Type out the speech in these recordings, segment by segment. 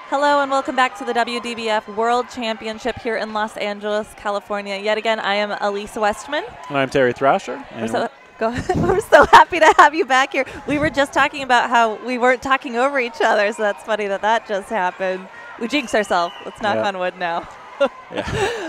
Hello and welcome back to the WDBF World Championship here in Los Angeles, California. Yet again, I am Elisa Westman. And I'm Terry Thrasher. And we're so happy to have you back here. We were just talking about how we weren't talking over each other, so that's funny that just happened. We jinxed ourselves. Let's knock on wood now.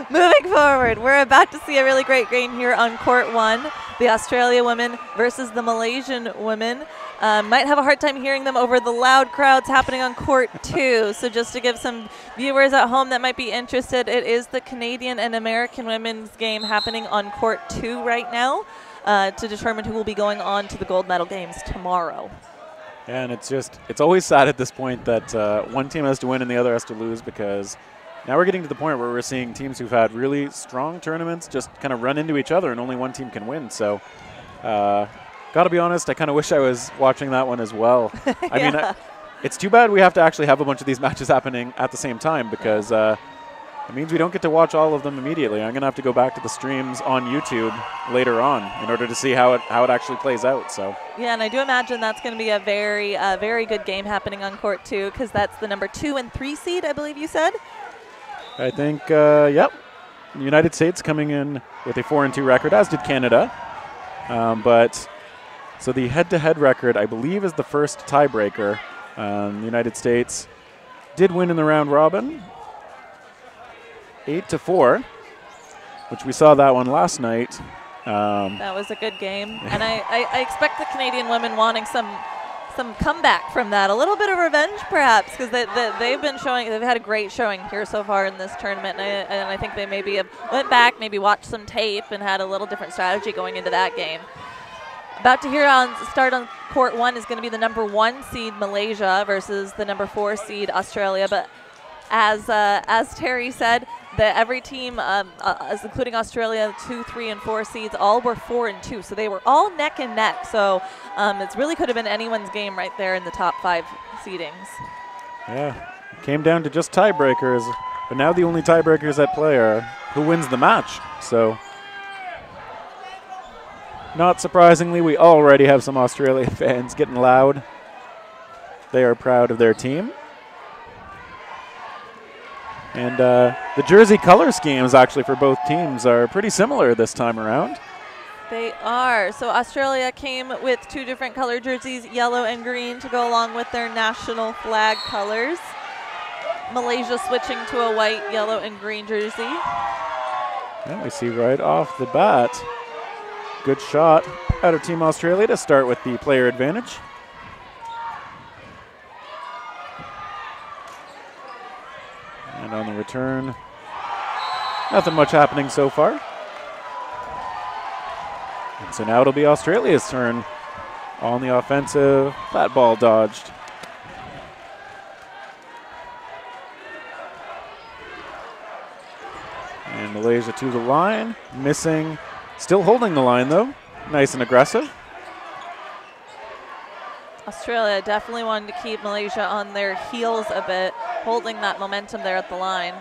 Moving forward, we're about to see a really great game here on Court 1. The Australia women versus the Malaysian women. Might have a hard time hearing them over the loud crowds happening on Court 2. So just to give some viewers at home that might be interested, it is the Canadian and American women's game happening on Court 2 right now to determine who will be going on to the gold medal games tomorrow. Yeah, and it's always sad at this point that one team has to win and the other has to lose, because now we're getting to the point where we're seeing teams who've had really strong tournaments just kind of run into each other and only one team can win. So got to be honest, I kind of wish I was watching that one as well. I mean, it's too bad we have to actually have a bunch of these matches happening at the same time, because it means we don't get to watch all of them immediately. I'm going to have to go back to the streams on YouTube later on in order to see how it actually plays out. So yeah, and I do imagine that's going to be a very good game happening on Court 2, because that's the number 2 and 3 seed, I believe you said. I think, yep. The United States coming in with a 4-2 record, as did Canada. So the head-to-head record, I believe, is the first tiebreaker. The United States did win in the round robin, 8-4, which we saw that one last night. That was a good game, and I expect the Canadian women wanting some comeback from that, a little bit of revenge perhaps, because they've had a great showing here so far in this tournament, and I think they maybe have went back, maybe watched some tape and had a little different strategy going into that game. About to start on Court 1 is going to be the number 1 seed Malaysia versus the number 4 seed Australia, but as Terry said, every team, including Australia, 2, 3, and 4 seeds, all were 4 and 2. So they were all neck and neck. So it really could have been anyone's game right there in the top 5 seedings. Yeah, it came down to just tiebreakers. But now the only tiebreakers at play are who wins the match. So not surprisingly, we already have some Australian fans getting loud. They are proud of their team. And the jersey color schemes actually for both teams are pretty similar this time around. They are. So Australia came with 2 different color jerseys, yellow and green, to go along with their national flag colors. Malaysia switching to a white, yellow, and green jersey. And we see right off the bat, good shot out of Team Australia to start with the player advantage. And on the return, nothing much happening so far. And so now it'll be Australia's turn on the offensive. That ball dodged. And Malaysia to the line, missing. Still holding the line though, nice and aggressive. Australia definitely wanted to keep Malaysia on their heels a bit, holding that momentum there at the line.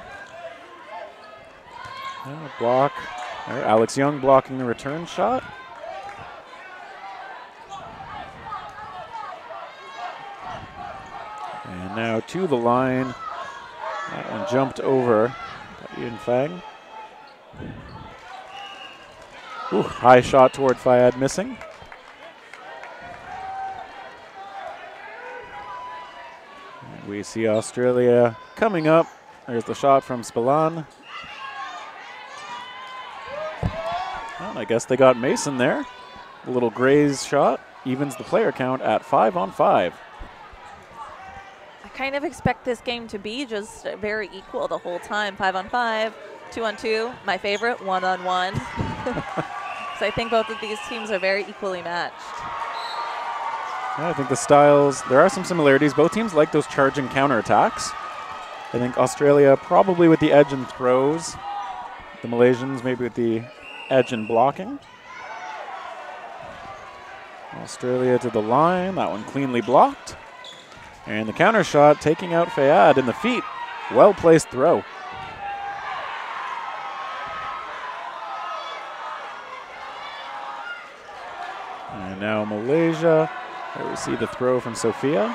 Block. There, Alex Young blocking the return shot. And now to the line. That one jumped over Ian Fang. Ooh, high shot toward Fayad, missing. And we see Australia coming up. There's the shot from Spillane. Well, I guess they got Mason there. A little graze shot evens the player count at 5-on-5. I kind of expect this game to be just very equal the whole time. 5-on-5, 2-on-2. My favorite, 1-on-1. So I think both of these teams are very equally matched. Yeah, I think the styles, there are some similarities. Both teams like those charging counterattacks. I think Australia probably with the edge and throws. The Malaysians maybe with the edge and blocking. Australia to the line. That one cleanly blocked. And the counter shot taking out Fayad in the feet. Well-placed throw. And now Malaysia. There we see the throw from Sophia.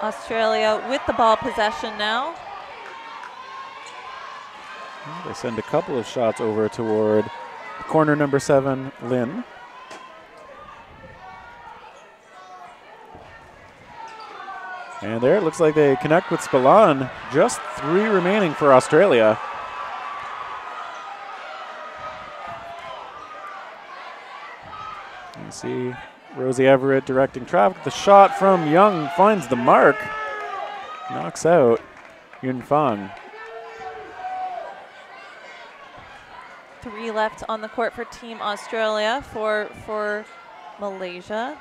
Australia with the ball possession now. They send a couple of shots over toward corner number 7, Lynn. And there it looks like they connect with Spillane. Just 3 remaining for Australia. You see Rosie Everett directing traffic. The shot from Young finds the mark. Knocks out Yun Fang. 3 left on the court for Team Australia for Malaysia.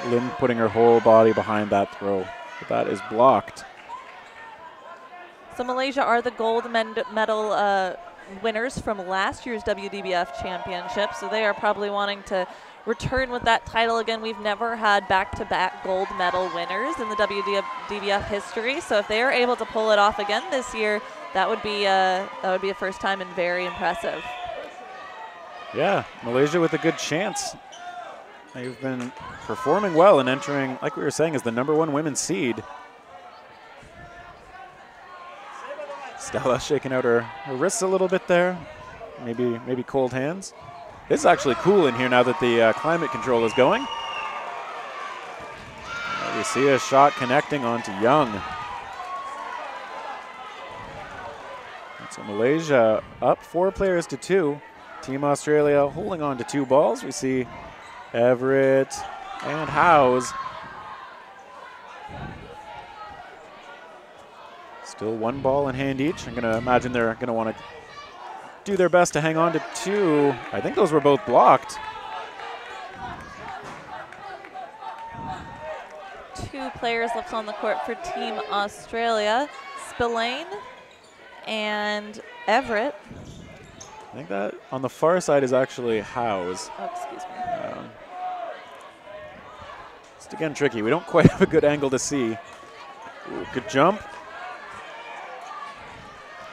Lynn putting her whole body behind that throw, but that is blocked. So Malaysia are the gold medal winners from last year's WDBF championship, so they are probably wanting to return with that title again. We've never had back-to-back gold medal winners in the WDBF history, so if they are able to pull it off again this year, that would be a first time and very impressive. Yeah, Malaysia with a good chance. They've been performing well and entering, like we were saying, as the #1 women's seed. Stella shaking out her wrists a little bit there. Maybe cold hands. This is actually cool in here now that the climate control is going. We see a shot connecting onto Young. So Malaysia up 4 players to 2. Team Australia holding on to 2 balls. We see Everett and Howes. Still 1 ball in hand each. I'm going to imagine they're going to want to do their best to hang on to 2. I think those were both blocked. 2 players left on the court for Team Australia. Spillane and Everett. I think that on the far side is actually Howes. Oh, excuse me. Just again tricky. We don't quite have a good angle to see. Ooh, good jump.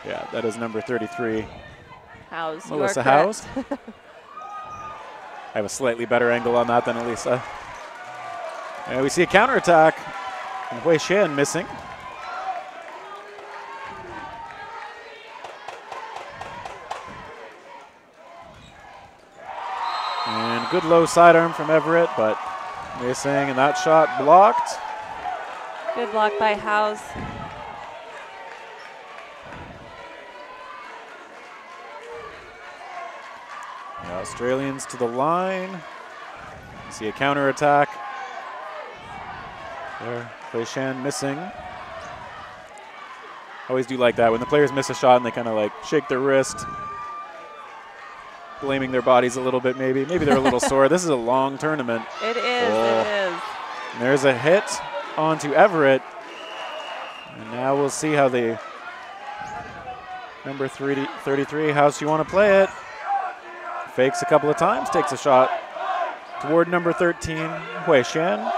Yeah, that is number 33. Howes. Melissa Howes. I have a slightly better angle on that than Elisa. And we see a counterattack. And Hui Shan missing. And good low sidearm from Everett, but missing, and that shot blocked. Good block by Howes. The Australians to the line. You see a counterattack. There, Hui Shan missing. Always do like that when the players miss a shot and they kind of like shake their wrist, blaming their bodies a little bit maybe. Maybe they're a little sore. This is a long tournament. It is, It is. And there's a hit onto Everett. And now we'll see how the number 33, how she want to play it. Fakes a couple of times, takes a shot toward number 13, Hui Shan.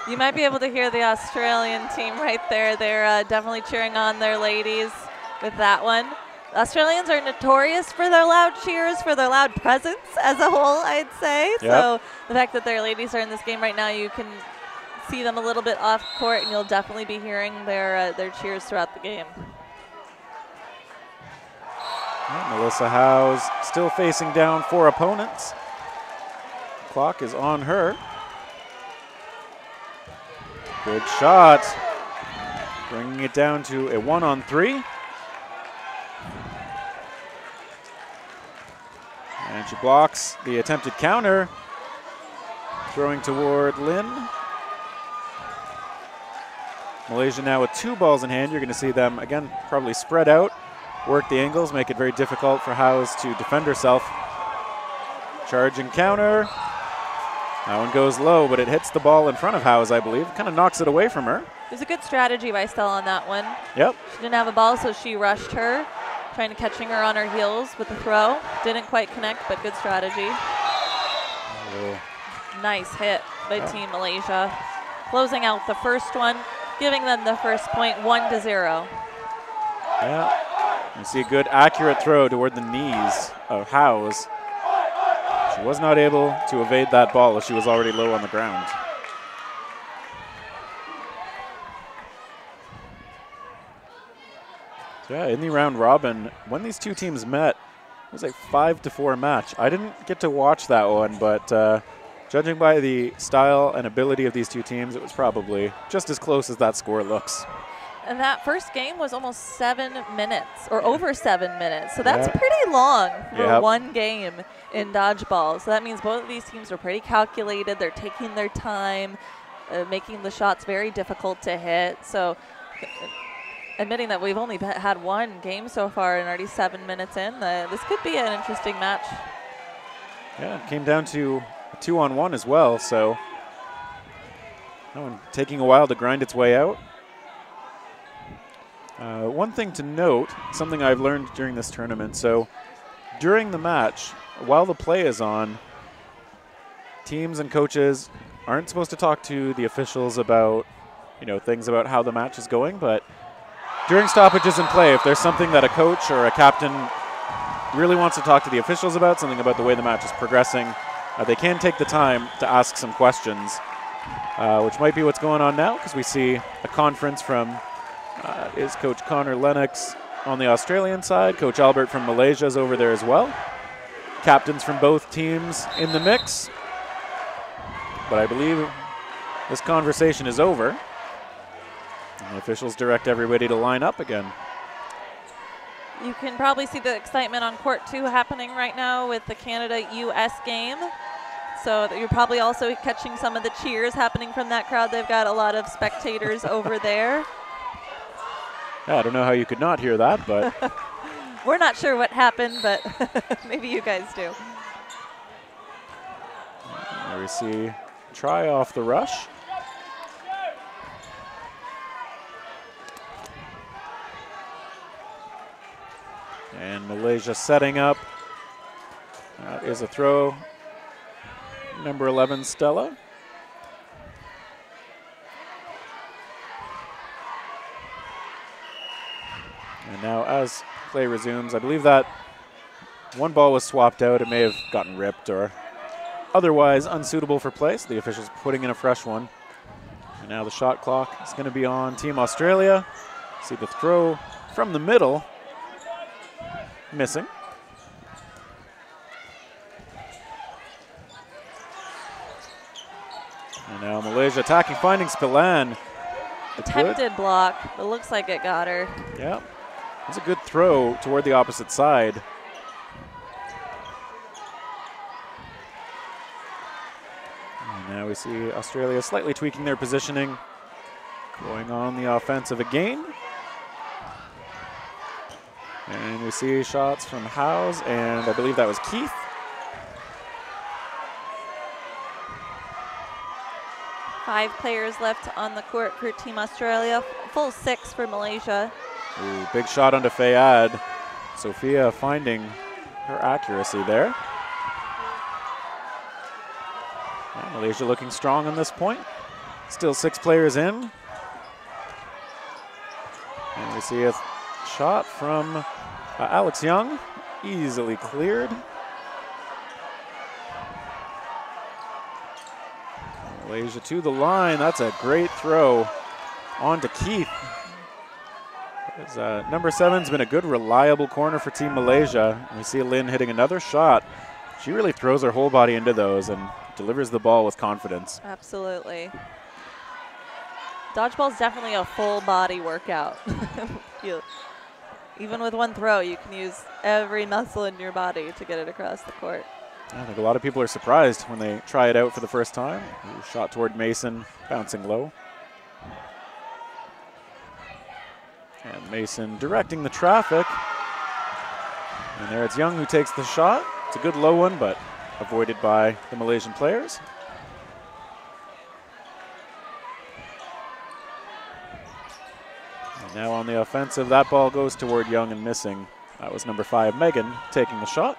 You might be able to hear the Australian team right there. They're definitely cheering on their ladies with that one. Australians are notorious for their loud cheers, for their loud presence as a whole, I'd say. Yep. So the fact that their ladies are in this game right now, you can see them a little bit off court, and you'll definitely be hearing their cheers throughout the game. Melissa Howes still facing down 4 opponents. Clock is on her. Good shot. Bringing it down to a 1-on-3. And she blocks the attempted counter. Throwing toward Lynn. Malaysia now with 2 balls in hand. You're going to see them, again, probably spread out, work the angles, make it very difficult for Howes to defend herself. Charge and counter. That one goes low, but it hits the ball in front of Howes, I believe. Kind of knocks it away from her. It was a good strategy by Stella on that one. Yep. She didn't have a ball, so she rushed her, trying to catching her on her heels with the throw. Didn't quite connect, but good strategy. Oh. Nice hit by Team Malaysia. Closing out the first one, giving them the first point, 1-0. Yeah. You see a good accurate throw toward the knees of Howes. She was not able to evade that ball as she was already low on the ground. So yeah, in the round robin, when these two teams met, it was a 5-4 match. I didn't get to watch that one, but judging by the style and ability of these two teams, it was probably just as close as that score looks. And that first game was almost 7 minutes, or over 7 minutes. So that's pretty long for one game in dodgeball. So that means both of these teams are pretty calculated. They're taking their time, making the shots very difficult to hit. So admitting that we've only had one game so far and already 7 minutes in, this could be an interesting match. Yeah, it came down to a 2-on-1 as well. So that one taking a while to grind its way out. One thing to note, something I've learned during this tournament, so during the match, while the play is on, teams and coaches aren't supposed to talk to the officials about, things about how the match is going, but during stoppages in play, if there's something that a coach or a captain really wants to talk to the officials about, something about the way the match is progressing, they can take the time to ask some questions, which might be what's going on now, because we see a conference from is Coach Connor Lennox on the Australian side. Coach Albert from Malaysia is over there as well. Captains from both teams in the mix. But I believe this conversation is over. And the officials direct everybody to line up again. You can probably see the excitement on court 2 happening right now with the Canada-US game. So you're probably also catching some of the cheers happening from that crowd. They've got a lot of spectators over there. Yeah, I don't know how you could not hear that, but we're not sure what happened, but maybe you guys do. There we see try off the rush. And Malaysia setting up. That is a throw. Number 11, Stella. And now as play resumes, I believe that one ball was swapped out. It may have gotten ripped or otherwise unsuitable for play, so the officials putting in a fresh one. And now the shot clock is going to be on Team Australia. See the throw from the middle, missing. And now Malaysia attacking, finding Spillane. Attempted block, but looks like it got her. Yeah. It's a good throw toward the opposite side. And now we see Australia slightly tweaking their positioning, going on the offensive again. And we see shots from Howes, and I believe that was Keith. Five players left on the court for Team Australia, full 6 for Malaysia. Ooh, big shot onto Fayad. Sophia finding her accuracy there. Yeah, Malaysia looking strong on this point. Still 6 players in. And we see a shot from Alex Young, easily cleared. Malaysia to the line. That's a great throw onto Keith. Number 7's been a good, reliable corner for Team Malaysia. And we see Lynn hitting another shot. She really throws her whole body into those and delivers the ball with confidence. Absolutely. Dodgeball is definitely a full body workout. Even with one throw, you can use every muscle in your body to get it across the court. I think a lot of people are surprised when they try it out for the first time. Ooh, shot toward Mason, bouncing low. And Mason directing the traffic. And there it's Young who takes the shot. It's a good low one, but avoided by the Malaysian players. And now on the offensive, that ball goes toward Young and missing. That was number 5, Megan, taking the shot.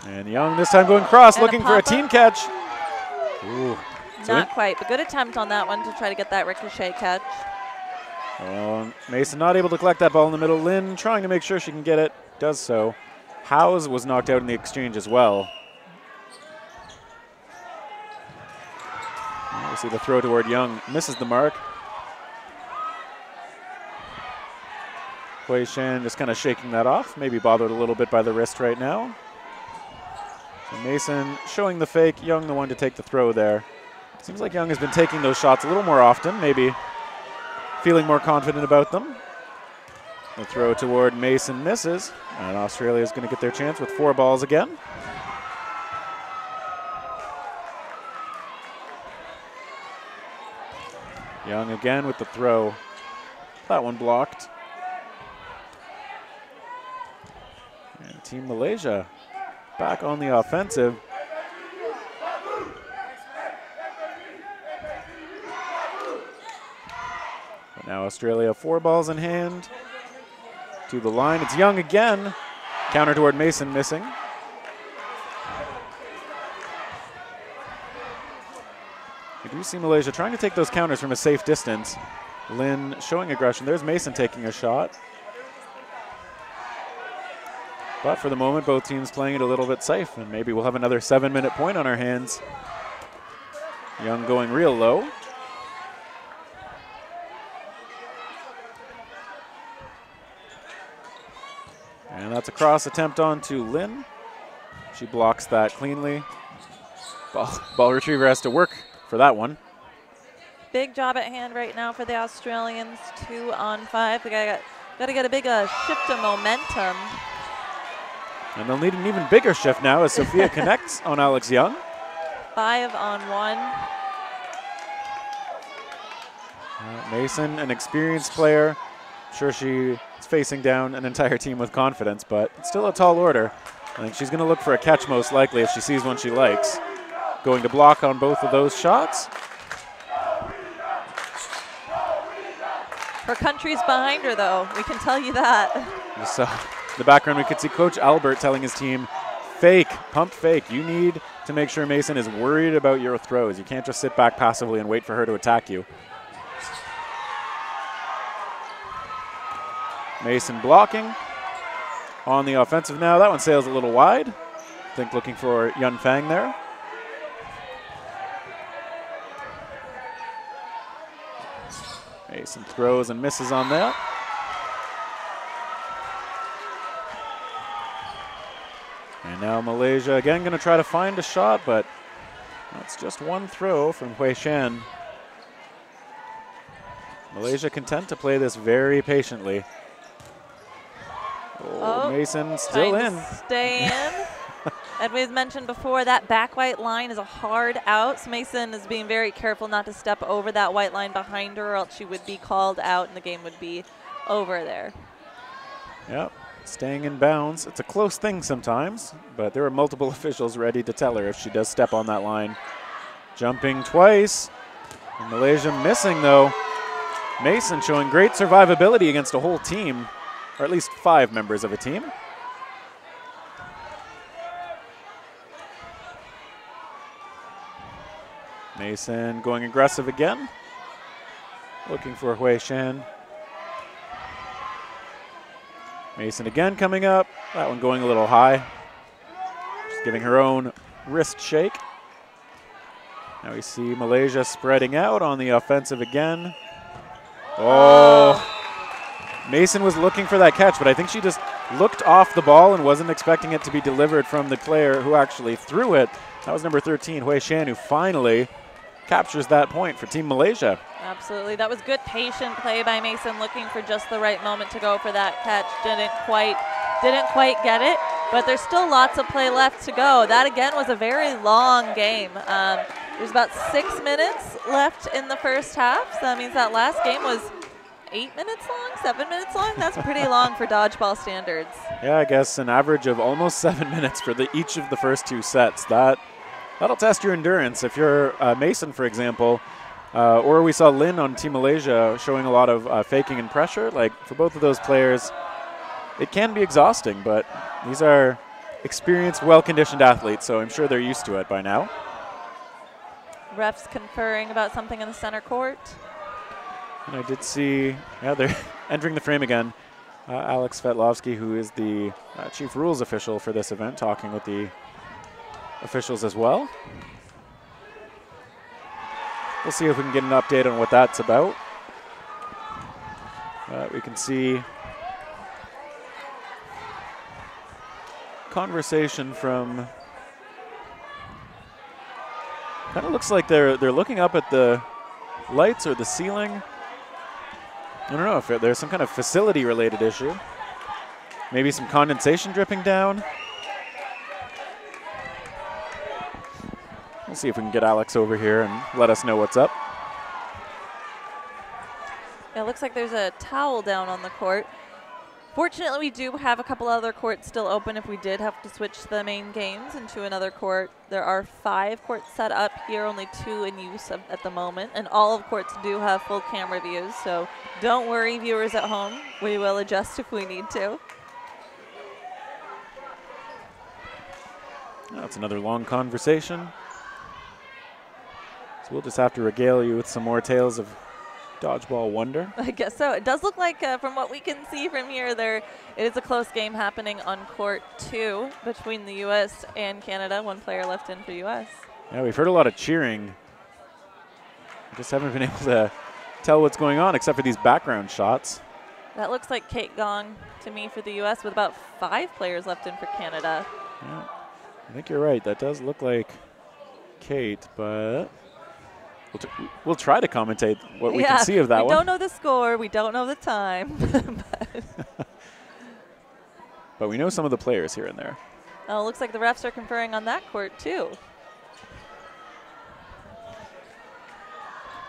And Young this time going cross, looking for a team catch. Ooh. Not quite, but good attempt on that one to try to get that ricochet catch. Well, Mason not able to collect that ball in the middle. Lynn trying to make sure she can get it, does so. Howes was knocked out in the exchange as well. We see the throw toward Young, misses the mark. Hui Shan just kind of shaking that off, maybe bothered a little bit by the wrist right now. So Mason showing the fake, Young the one to take the throw there. Seems like Young has been taking those shots a little more often, maybe feeling more confident about them. The throw toward Mason misses, and Australia is going to get their chance with 4 balls again. Young again with the throw. That one blocked. And Team Malaysia back on the offensive. But now Australia 4 balls in hand. To the line, it's Young again. Counter toward Mason, missing. We do see Malaysia trying to take those counters from a safe distance. Lynn showing aggression. There's Mason taking a shot. But for the moment, both teams playing it a little bit safe, and maybe we'll have another 7-minute point on our hands. Young going real low. And that's a cross attempt on to Lynn. She blocks that cleanly. Ball retriever has to work for that one. Big job at hand right now for the Australians. 2 on 5. They got to get a big shift of momentum. And they'll need an even bigger shift now as Sophia connects on Alex Young. 5 on 1. Mason, an experienced player. I'm sure she is facing down an entire team with confidence, but it's still a tall order. I think she's going to look for a catch most likely if she sees one she likes. Going to block on both of those shots. Her country's behind her, though. We can tell you that. So, in the background, we could see Coach Albert telling his team, fake, pump fake. You need to make sure Mason is worried about your throws. You can't just sit back passively and wait for her to attack you. Mason blocking on the offensive now. That one sails a little wide. I think looking for Yun Fang there. Mason throws and misses on that. And now Malaysia again going to try to find a shot, but that's just one throw from Hui Shan. Malaysia content to play this very patiently. Oh, Mason still in. Stay in. As we've mentioned before, that back white line is a hard out. So Mason is being very careful not to step over that white line behind her, or else she would be called out and the game would be over there. Yep, staying in bounds. It's a close thing sometimes, but there are multiple officials ready to tell her if she does step on that line. Jumping twice. And Malaysia missing, though. Mason showing great survivability against a whole team, or at least 5 members of a team. Mason going aggressive again. Looking for Hui Shan. Mason again coming up. That one going a little high. Just giving her own wrist shake. Now we see Malaysia spreading out on the offensive again. Oh. Mason was looking for that catch, but I think she just looked off the ball and wasn't expecting it to be delivered from the player who actually threw it. That was number 13, Hui Shan, who finally captures that point for Team Malaysia. Absolutely. That was good patient play by Mason, looking for just the right moment to go for that catch. Didn't quite get it, but there's still lots of play left to go. That again was a very long game. There's about 6 minutes left in the first half. So that means that last game was 8 minutes long, 7 minutes long. That's pretty long for dodgeball standards. Yeah, I guess an average of almost 7 minutes for each of the first 2 sets. That'll test your endurance. If you're Mason, for example, or we saw Lynn on Team Malaysia showing a lot of faking and pressure. Like, for both of those players, it can be exhausting, but these are experienced, well-conditioned athletes, so I'm sure they're used to it by now. Refs conferring about something in the center court. And I did see, yeah, they're entering the frame again. Alex Svetlovsky, who is the chief rules official for this event, talking with the officials as well. We'll see if we can get an update on what that's about. We can see conversation from, kind of looks like they're looking up at the lights or the ceiling. I don't know if there's some kind of facility-related issue. Maybe some condensation dripping down. We'll see if we can get Alex over here and let us know what's up. It looks like there's a towel down on the court. Fortunately, we do have a couple other courts still open if we did have to switch the main games into another court. There are 5 courts set up here, only 2 in use at the moment, and all of courts do have full camera views, so don't worry, viewers at home. We will adjust if we need to. That's another long conversation. So we'll just have to regale you with some more tales of dodgeball wonder. I guess so. It does look like, from what we can see from here, it is a close game happening on court 2 between the U.S. and Canada. 1 player left in for U.S. Yeah, we've heard a lot of cheering. We just haven't been able to tell what's going on except for these background shots. That looks like Kate Gong to me for the U.S. with about 5 players left in for Canada. Yeah, I think you're right. That does look like Kate, but we'll try to commentate what we can see of that one. We don't know the score. We don't know the time. But we know some of the players here and there. Oh, looks like the refs are conferring on that court, too.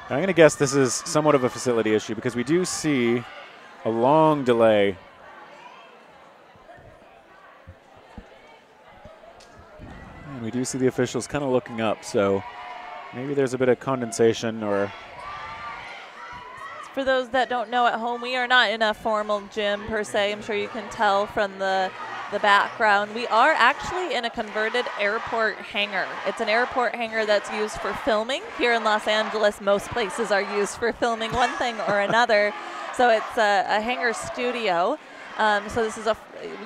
I'm going to guess this is somewhat of a facility issue because we do see a long delay. And we do see the officials kind of looking up, so maybe there's a bit of condensation or... For those that don't know at home, we are not in a formal gym per se. I'm sure you can tell from the background. We are actually in a converted airport hangar. It's an airport hangar that's used for filming. Here in Los Angeles, most places are used for filming one thing or another. So it's a hangar studio. So this is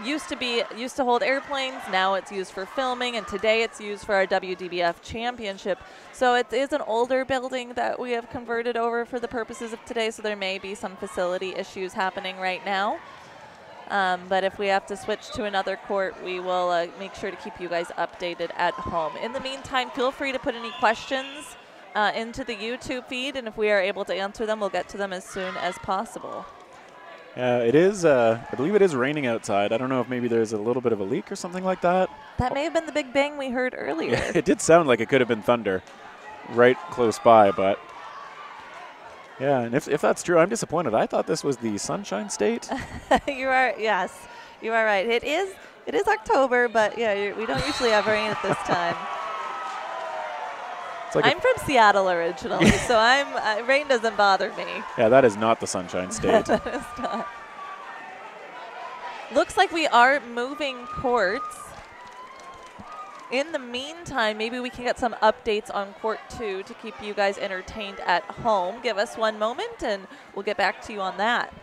used to hold airplanes. Now it's used for filming, and today it's used for our WDBF championship. So it is an older building that we have converted over for the purposes of today. So there may be some facility issues happening right now. But if we have to switch to another court, we will make sure to keep you guys updated at home. In the meantime, feel free to put any questions into the YouTube feed, and if we are able to answer them, we'll get to them as soon as possible. It is, I believe it is raining outside. I don't know if maybe there's a little bit of a leak or something like that. That may have been the big bang we heard earlier. Yeah, it did sound like it could have been thunder right close by, but yeah, and if that's true, I'm disappointed. I thought this was the Sunshine State. Yes, you are right. It is October, but yeah, we don't usually have rain at this time. Like I'm from Seattle originally, so rain doesn't bother me. Yeah, that is not the Sunshine State. That is not. Looks like we are moving courts. In the meantime, maybe we can get some updates on court 2 to keep you guys entertained at home. Give us one moment, and we'll get back to you on that.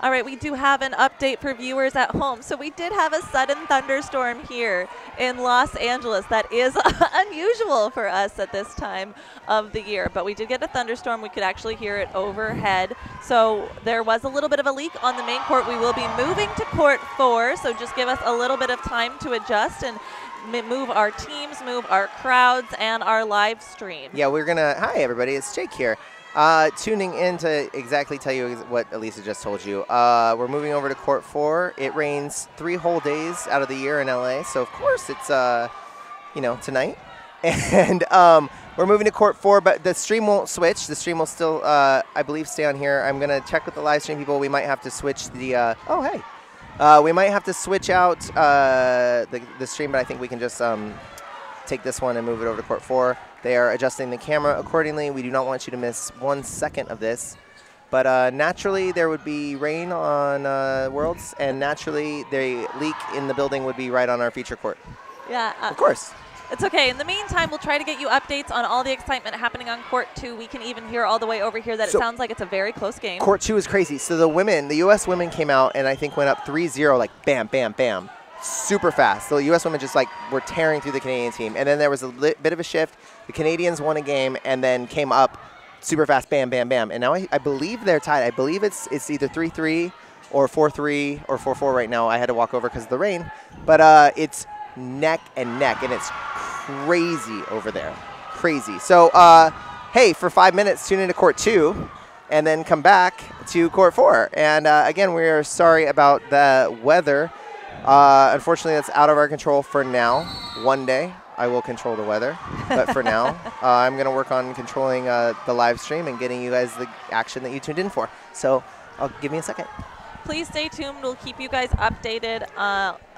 All right, we do have an update for viewers at home. So we did have a sudden thunderstorm here in Los Angeles. That is unusual for us at this time of the year, but we did get a thunderstorm. We could actually hear it overhead. So there was a little bit of a leak on the main court. We will be moving to court 4, so just give us a little bit of time to adjust and move our teams, move our crowds, and our live stream. Yeah, we're gonna, hi everybody, it's Jake here. Tuning in to exactly tell you what Elisa just told you. We're moving over to Court 4. It rains 3 whole days out of the year in LA, so of course it's tonight. And we're moving to Court 4, but the stream won't switch. The stream will still, I believe, stay on here. I'm gonna check with the live stream people. We might have to switch the. We might have to switch out the stream, but I think we can just take this one and move it over to Court 4. They are adjusting the camera accordingly. We do not want you to miss 1 second of this. But naturally, there would be rain on Worlds, and naturally, the leak in the building would be right on our feature court. Yeah. Of course. It's okay. In the meantime, we'll try to get you updates on all the excitement happening on Court 2. We can even hear all the way over here that it sounds like it's a very close game. Court 2 is crazy. So the U.S. women came out and I think went up 3-0, like bam, bam, bam. Super fast. So the U.S. women just were tearing through the Canadian team. And then there was a bit of a shift. The Canadians won a game and then came up super fast, bam, bam, bam. And now I believe they're tied. I believe it's either 3-3 or 4-3 or 4-4 right now. I had to walk over because of the rain. But it's neck and neck, and it's crazy over there. Crazy. So, hey, for 5 minutes, tune into Court 2 and then come back to Court 4. And again, we are sorry about the weather. Unfortunately, that's out of our control for now. One day, I will control the weather. But for now, I'm going to work on controlling the live stream and getting you guys the action that you tuned in for. So, give me a second. Please stay tuned. We'll keep you guys updated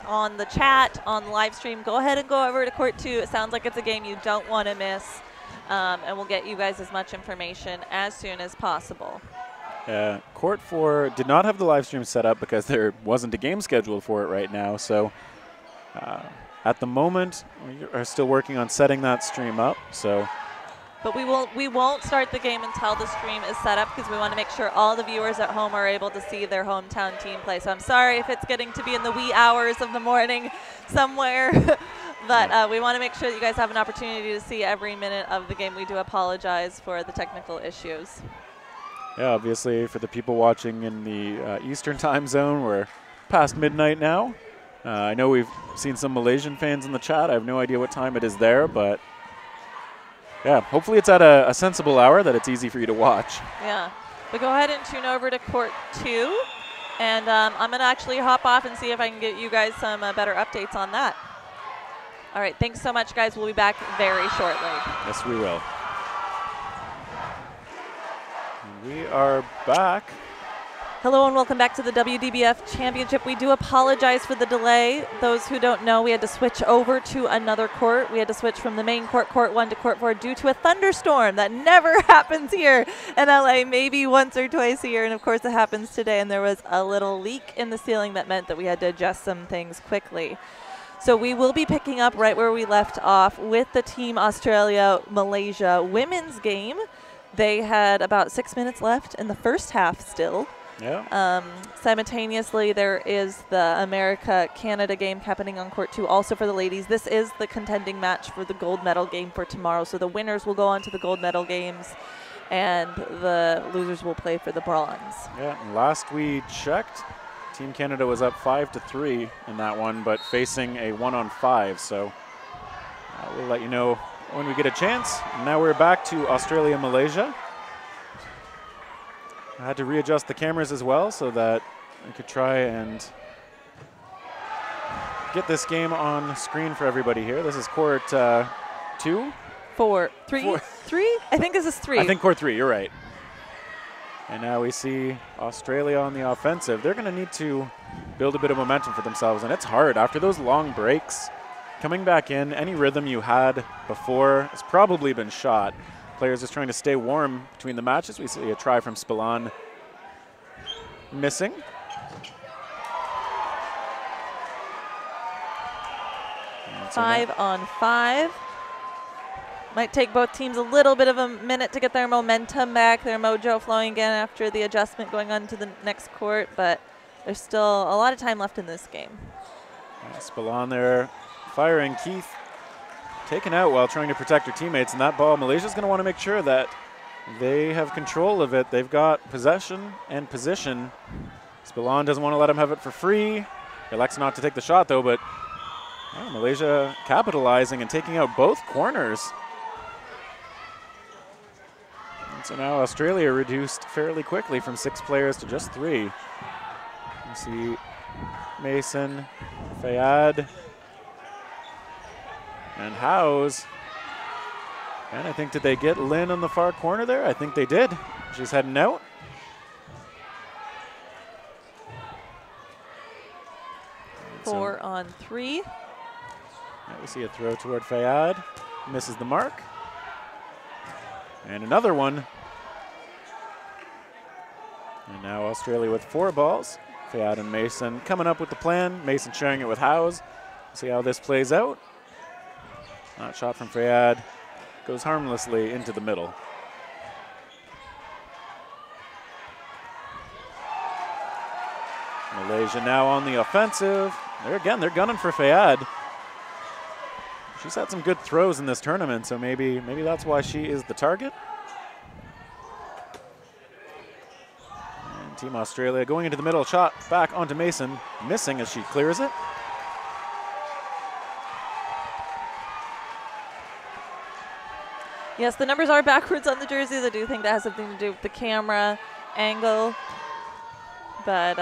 on the chat, on the live stream. Go ahead and go over to Court 2. It sounds like it's a game you don't want to miss. And we'll get you guys as much information as soon as possible. Court 4 did not have the live stream set up because there wasn't a game scheduled for it right now. So at the moment, we are still working on setting that stream up. But we won't start the game until the stream is set up because we want to make sure all the viewers at home are able to see their hometown team play. So I'm sorry if it's getting to be in the wee hours of the morning somewhere, but we want to make sure that you guys have an opportunity to see every minute of the game. We do apologize for the technical issues. Yeah, obviously for the people watching in the Eastern time zone, we're past midnight now. I know we've seen some Malaysian fans in the chat. I have no idea what time it is there, but yeah, hopefully it's at a sensible hour that it's easy for you to watch. Yeah, but go ahead and tune over to Court 2, and I'm going to actually hop off and see if I can get you guys some better updates on that. All right, thanks so much, guys. We'll be back very shortly. Yes, we will. We are back. Hello and welcome back to the WDBF Championship. We do apologize for the delay. Those who don't know, we had to switch over to another court. We had to switch from the main court, Court 1, to Court 4 due to a thunderstorm. That never happens here in LA, maybe once or twice a year, and of course it happens today, and there was a little leak in the ceiling that meant that we had to adjust some things quickly. So we will be picking up right where we left off with the Team Australia-Malaysia women's game. They had about 6 minutes left in the first half still. Yeah. Simultaneously, there is the America-Canada game happening on Court 2 also for the ladies. This is the contending match for the gold medal game for tomorrow. So the winners will go on to the gold medal games, and the losers will play for the bronze. Yeah, and last we checked, Team Canada was up 5-3 in that one, but facing a 1-on-5. So we'll let you know when we get a chance. And now we're back to Australia-Malaysia. I had to readjust the cameras as well so that I could try and get this game on screen for everybody here. This is Court 2? 4, 3, 3? I think this is 3. I think Court 3, you're right. And now we see Australia on the offensive. They're going to need to build a bit of momentum for themselves, and it's hard. After those long breaks, coming back in, any rhythm you had before has probably been shot. Players just trying to stay warm between the matches. We see a try from Spillane missing. So 5-on-5. Might take both teams a little bit of a minute to get their momentum back, their mojo flowing again after the adjustment going on to the next court, but there's still a lot of time left in this game. Spillane there firing. Keith taken out while trying to protect her teammates, and that ball, Malaysia's going to want to make sure that they have control of it. They've got possession and position. Spillane doesn't want to let them have it for free. He elects not to take the shot, though, but Malaysia capitalizing and taking out both corners. So now Australia reduced fairly quickly from 6 players to just 3. You see Mason, Fayad, and Howes. And I think, did they get Lynn on the far corner there? I think they did. She's heading out. Four on 3. Now we see a throw toward Fayad. Misses the mark. And another one. And now Australia with 4 balls. Fayad and Mason coming up with the plan. Mason sharing it with Howes. See how this plays out. That shot from Fayad goes harmlessly into the middle. Malaysia now on the offensive. They're gunning for Fayad. She's had some good throws in this tournament, so maybe that's why she is the target. And Team Australia going into the middle, shot back onto Mason, missing as she clears it. Yes, the numbers are backwards on the jerseys. I do think that has something to do with the camera angle, but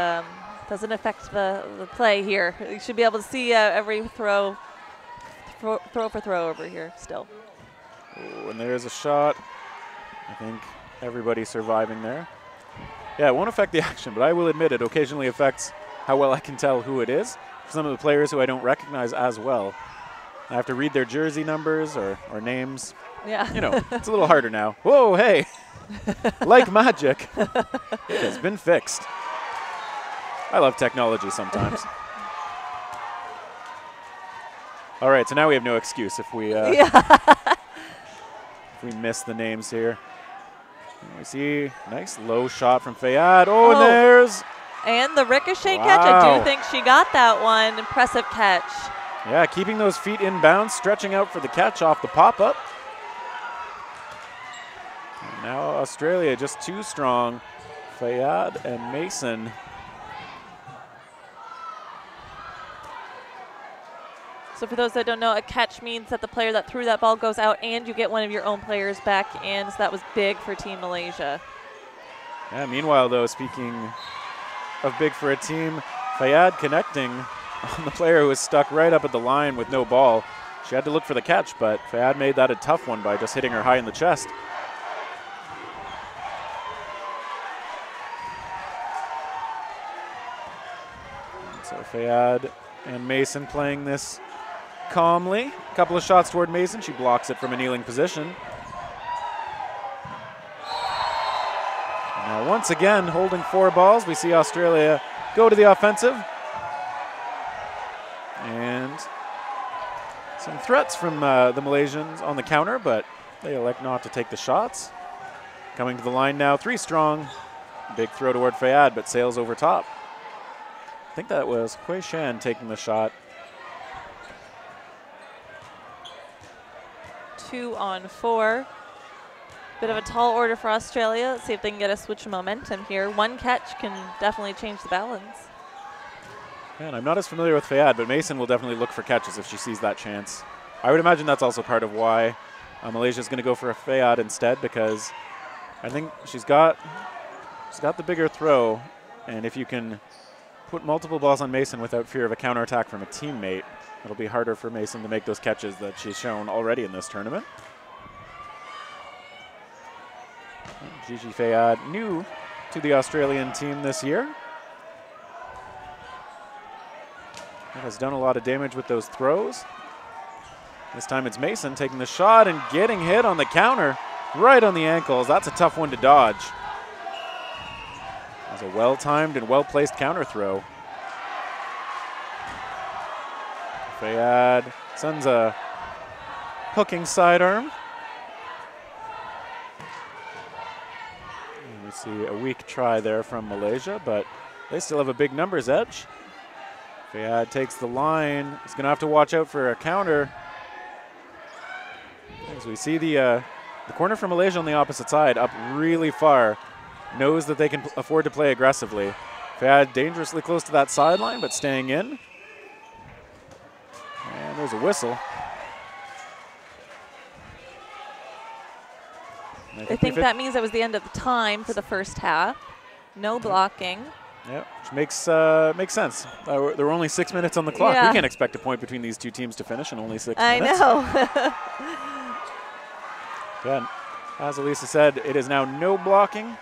doesn't affect the play here. You should be able to see every throw for throw over here still. Oh, and there's a shot. I think everybody surviving there. Yeah, it won't affect the action, but I will admit it occasionally affects how well I can tell who it is. For some of the players who I don't recognize as well, I have to read their jersey numbers or names. Yeah. You know, it's a little harder now. Whoa, hey. Like magic, it has been fixed. I love technology sometimes. All right, so now we have no excuse if we if we miss the names here. And we see nice low shot from Fayad. Oh, and there's. And the ricochet catch. I do think she got that one. Impressive catch. Yeah, keeping those feet in bounds, stretching out for the catch off the pop-up. Now Australia just too strong. Fayad and Mason. So for those that don't know, a catch means that the player that threw that ball goes out and you get one of your own players back in. So that was big for Team Malaysia. Yeah, meanwhile, though, speaking of big for a team, Fayad connecting on the player who was stuck right up at the line with no ball. She had to look for the catch, but Fayad made that a tough one by just hitting her high in the chest. And so Fayad and Mason playing this calmly. A couple of shots toward Mason. She blocks it from a kneeling position. Now once again, holding 4 balls, we see Australia go to the offensive. And some threats from the Malaysians on the counter, but they elect not to take the shots. Coming to the line now, 3 strong. Big throw toward Fayad, but sails over top. I think that was Hui Shan taking the shot. 2 on 4. Bit of a tall order for Australia. Let's see if they can get a switch of momentum here. One catch can definitely change the balance. And I'm not as familiar with Fayad, but Mason will definitely look for catches if she sees that chance. I would imagine that's also part of why Malaysia is going to go for a Fayad instead, because I think she's got the bigger throw, and if you can put multiple balls on Mason without fear of a counterattack from a teammate, it'll be harder for Mason to make those catches that she's shown already in this tournament. Gigi Fayad, new to the Australian team this year. Has done a lot of damage with those throws. This time it's Mason taking the shot and getting hit on the counter right on the ankles. That's a tough one to dodge. That's a well-timed and well-placed counter throw. Fayad sends a hooking sidearm. And we see a weak try there from Malaysia, but they still have a big numbers edge. Fayad takes the line. He's going to have to watch out for a counter. As we see the corner for Malaysia on the opposite side up really far. Knows that they can afford to play aggressively. Fayad dangerously close to that sideline, but staying in. And there's a whistle. I think that means that was the end of the time for the first half. No blocking. Yeah, which makes sense. There were only 6 minutes on the clock. Yeah. We can't expect a point between these two teams to finish in only 6 I minutes. know. Again, as Elisa said, it is now no blocking.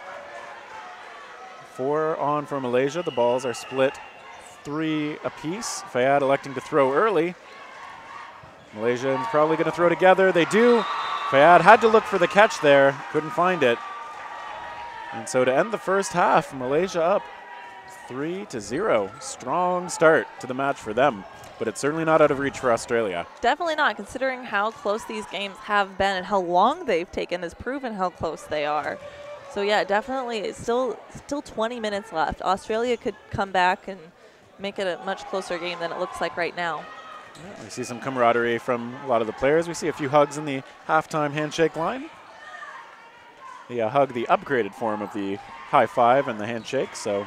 4 on for Malaysia. The balls are split 3 apiece. Fayad electing to throw early. Malaysia is probably going to throw together. They do. Fayad had to look for the catch there. Couldn't find it. And so to end the first half, Malaysia up 3-0. Strong start to the match for them, but it's certainly not out of reach for Australia. Definitely not, considering how close these games have been and how long they've taken has proven how close they are. So yeah, definitely it's still 20 minutes left. Australia could come back and make it a much closer game than it looks like right now. Yeah, we see some camaraderie from a lot of the players. We see a few hugs in the halftime handshake line. The hug, the upgraded form of the high five and the handshake. So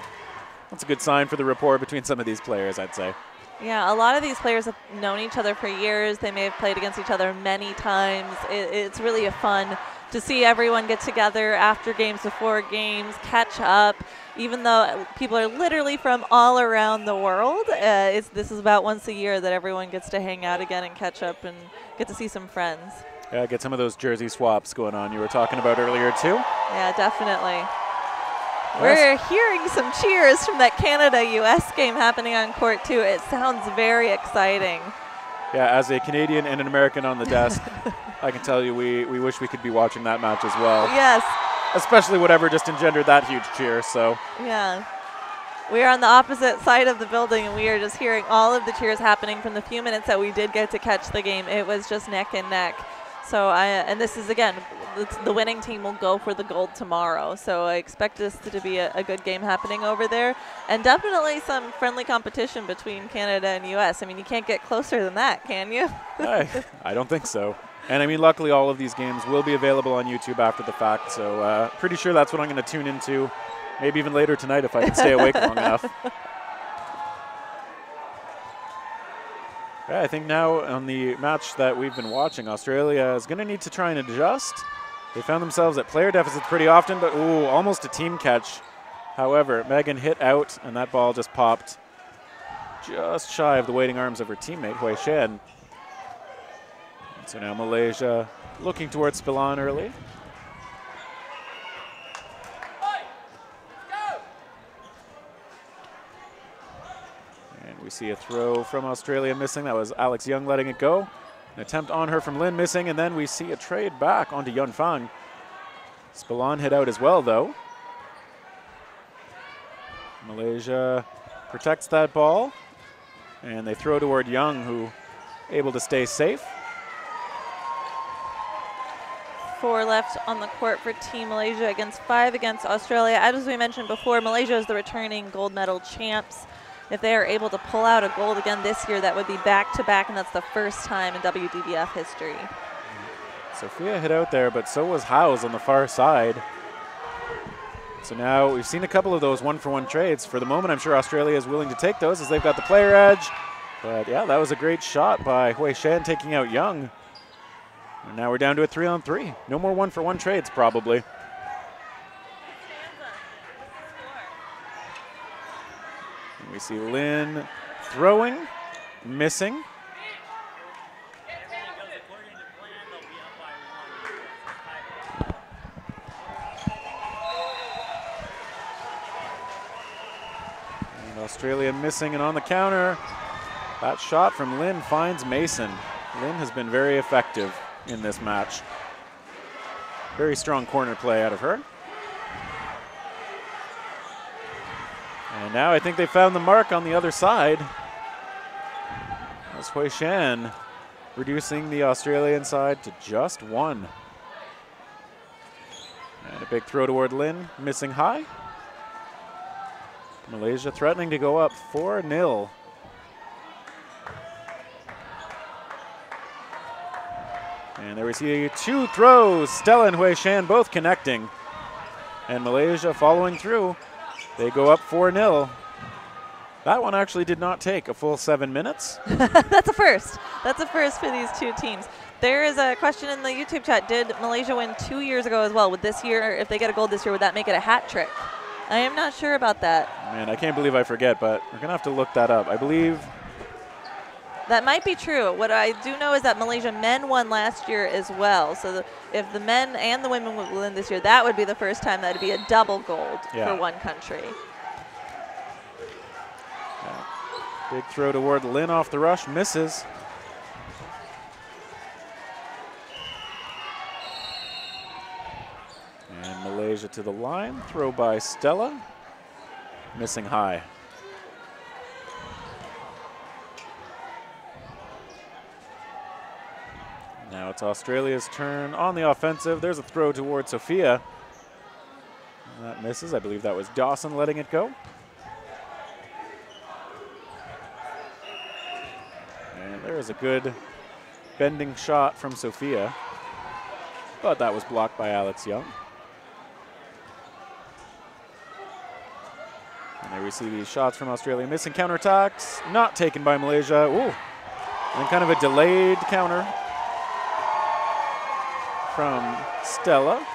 that's a good sign for the rapport between some of these players, I'd say. Yeah, a lot of these players have known each other for years. They may have played against each other many times. It's really a fun to see everyone get together after games, before games, catch up. Even though people are literally from all around the world, this is about once a year that everyone gets to hang out again and catch up and get to see some friends. Yeah, get some of those jersey swaps going on you were talking about earlier too. Yeah, definitely. We're hearing some cheers from that Canada-US game happening on court too. It sounds very exciting. Yeah, as a Canadian and an American on the desk, I can tell you we wish we could be watching that match as well. Yes. Especially whatever just engendered that huge cheer, so. Yeah. We are on the opposite side of the building, and we are just hearing all of the cheers happening from the few minutes that we did get to catch the game. It was just neck and neck. So and this is, again, the winning team will go for the gold tomorrow. So I expect this to be a good game happening over there. And definitely some friendly competition between Canada and U.S. I mean, you can't get closer than that, can you? I don't think so. And I mean, luckily all of these games will be available on YouTube after the fact. So pretty sure that's what I'm going to tune into, maybe even later tonight if I can stay awake long enough. Yeah, I think now on the match that we've been watching, Australia is going to need to try and adjust. They found themselves at player deficits pretty often, but ooh, almost a team catch. However, Megan hit out, and that ball just popped just shy of the waiting arms of her teammate, Hui Shen. So now Malaysia looking towards Spillon early. And we see a throw from Australia missing. That was Alex Young letting it go. An attempt on her from Lin missing, and then we see a trade back onto Yun Fang. Spillon hit out as well, though. Malaysia protects that ball, and they throw toward Young, who able to stay safe. 4 left on the court for Team Malaysia against 5 against Australia. As we mentioned before, Malaysia is the returning gold medal champs. If they are able to pull out a gold again this year, that would be back-to-back, and that's the first time in WDBF history. Sophia hit out there, but so was Howes on the far side. So now we've seen a couple of those one-for-one trades. For the moment, I'm sure Australia is willing to take those as they've got the player edge. But yeah, that was a great shot by Hui Shan taking out Young. And now we're down to a 3-on-3. No more one-for-one trades, probably. And we see Lin throwing, missing. And Australia missing, and on the counter, that shot from Lin finds Mason. Lin has been very effective in this match. Very strong corner play out of her. And now I think they found the mark on the other side. That's Hui Shan reducing the Australian side to just 1. And a big throw toward Lin, missing high. Malaysia threatening to go up 4-0. And there we see 2 throws. Stella and Hui Shan both connecting. And Malaysia following through. They go up 4-0. That one actually did not take a full 7 minutes. That's a first. That's a first for these two teams. There is a question in the YouTube chat. Did Malaysia win 2 years ago as well? Would this year, if they get a gold this year, would that make it a hat trick? I am not sure about that. Man, I can't believe I forget, but we're going to have to look that up. I believe that might be true. What I do know is that Malaysia men won last year as well. So if the men and the women would win this year, that would be the first time that would be a double gold for one country. Yeah. Big throw toward Lin off the rush, misses. And Malaysia to the line, throw by Stella, missing high. Now it's Australia's turn on the offensive. There's a throw toward Sophia. And that misses. I believe that was Dawson letting it go. And there's a good bending shot from Sophia. But that was blocked by Alex Young. And there we see these shots from Australia. Missing counterattacks. Not taken by Malaysia. Ooh. And kind of a delayed counter from Stella.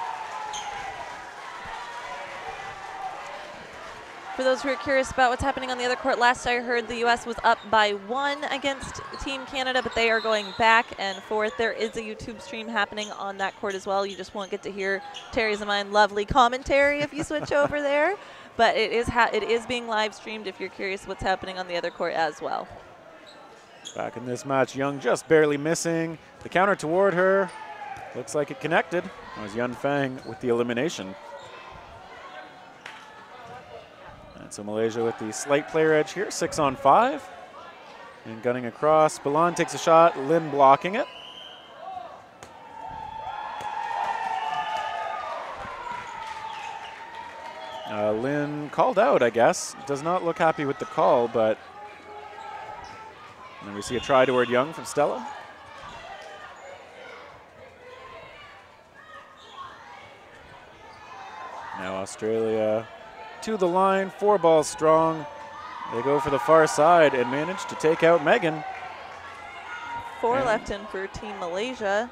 For those who are curious about what's happening on the other court, last I heard the U.S. was up by 1 against Team Canada, but they are going back and forth. There is a YouTube stream happening on that court as well. You just won't get to hear Terry's and mine lovely commentary if you switch over there. But it is being live streamed if you're curious what's happening on the other court as well. Back in this match, Young just barely missing. The counter toward her. Looks like it connected. That was Yun Fang with the elimination. And so Malaysia with the slight player edge here, 6-on-5. And gunning across. Balan takes a shot, Lin blocking it. Lin called out, I guess. Does not look happy with the call, but and then we see a try toward Young from Stella. Now Australia to the line, 4 balls strong. They go for the far side and manage to take out Megan. 4 left in for Team Malaysia.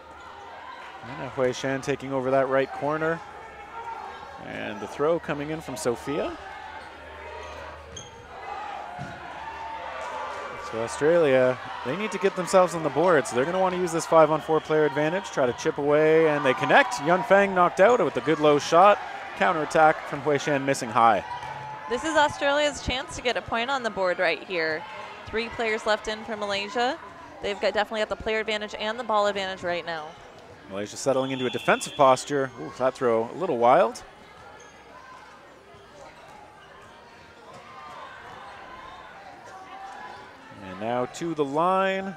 And Hui Shan taking over that right corner. And the throw coming in from Sophia. So Australia, they need to get themselves on the board, so they're going to want to use this 5-on-4 player advantage, try to chip away, and they connect. Yun Fang knocked out with a good low shot. Counterattack from Hui Shan missing high. This is Australia's chance to get a point on the board right here. 3 players left in for Malaysia. They've definitely got the player advantage and the ball advantage right now. Malaysia settling into a defensive posture. Ooh, that throw a little wild. And now to the line.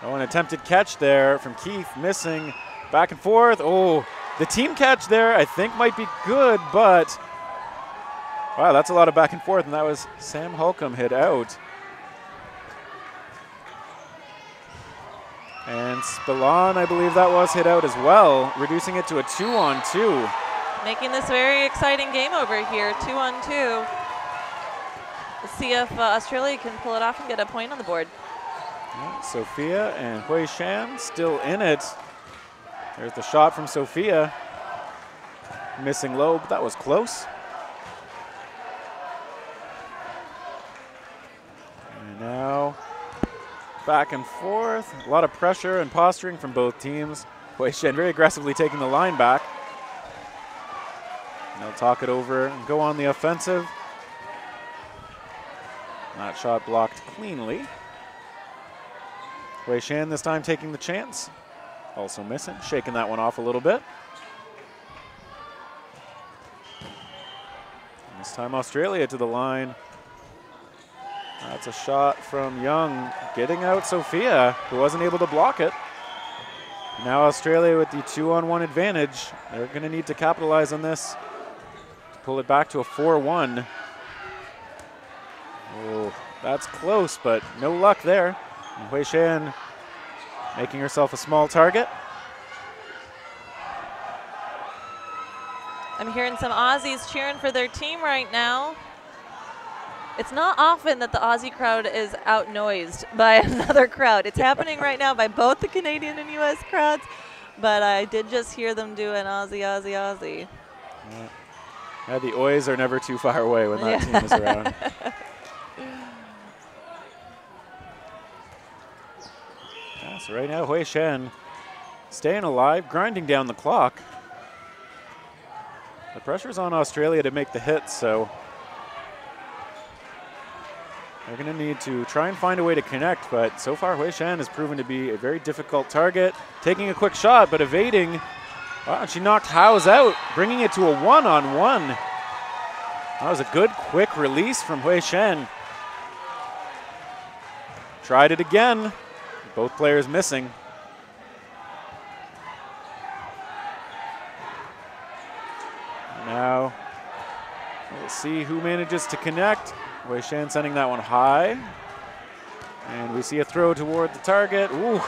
Oh, an attempted catch there from Keith, missing. Back and forth. Oh, the team catch there I think might be good, but wow, that's a lot of back and forth, and that was Sam Holcomb hit out. And Spillane, I believe that was hit out as well, reducing it to a 2-on-2. Making this very exciting game over here, 2-on-2. Let's see if Australia can pull it off and get a point on the board. Yeah, Sophia and Hui Shan still in it. There's the shot from Sophia. Missing low, but that was close. And now back and forth. A lot of pressure and posturing from both teams. Hui Shan very aggressively taking the line back. And they'll talk it over and go on the offensive. That shot blocked cleanly. Hui Shan this time taking the chance. Also missing, shaking that one off a little bit. And this time Australia to the line. That's a shot from Young, getting out Sophia, who wasn't able to block it. Now Australia with the 2-on-1 advantage. They're going to need to capitalize on this to pull it back to a 4-1. Oh, that's close, but no luck there. And Hui Shan making herself a small target. I'm hearing some Aussies cheering for their team right now. It's not often that the Aussie crowd is out-noised by another crowd. It's happening right now by both the Canadian and U.S. crowds, but I did just hear them do an Aussie, Aussie, Aussie. Yeah, the Ois are never too far away when that team is around. Yeah, so right now, Hui Shen staying alive, grinding down the clock. The pressure's on Australia to make the hit, so they're going to need to try and find a way to connect, but so far Hui Shan has proven to be a very difficult target. Taking a quick shot, but evading. Wow, she knocked Howes out, bringing it to a one-on-one. That was a good, quick release from Hui Shan. Tried it again. Both players missing. Now, we'll see who manages to connect. Hui Shan sending that one high. And we see a throw toward the target. Ooh,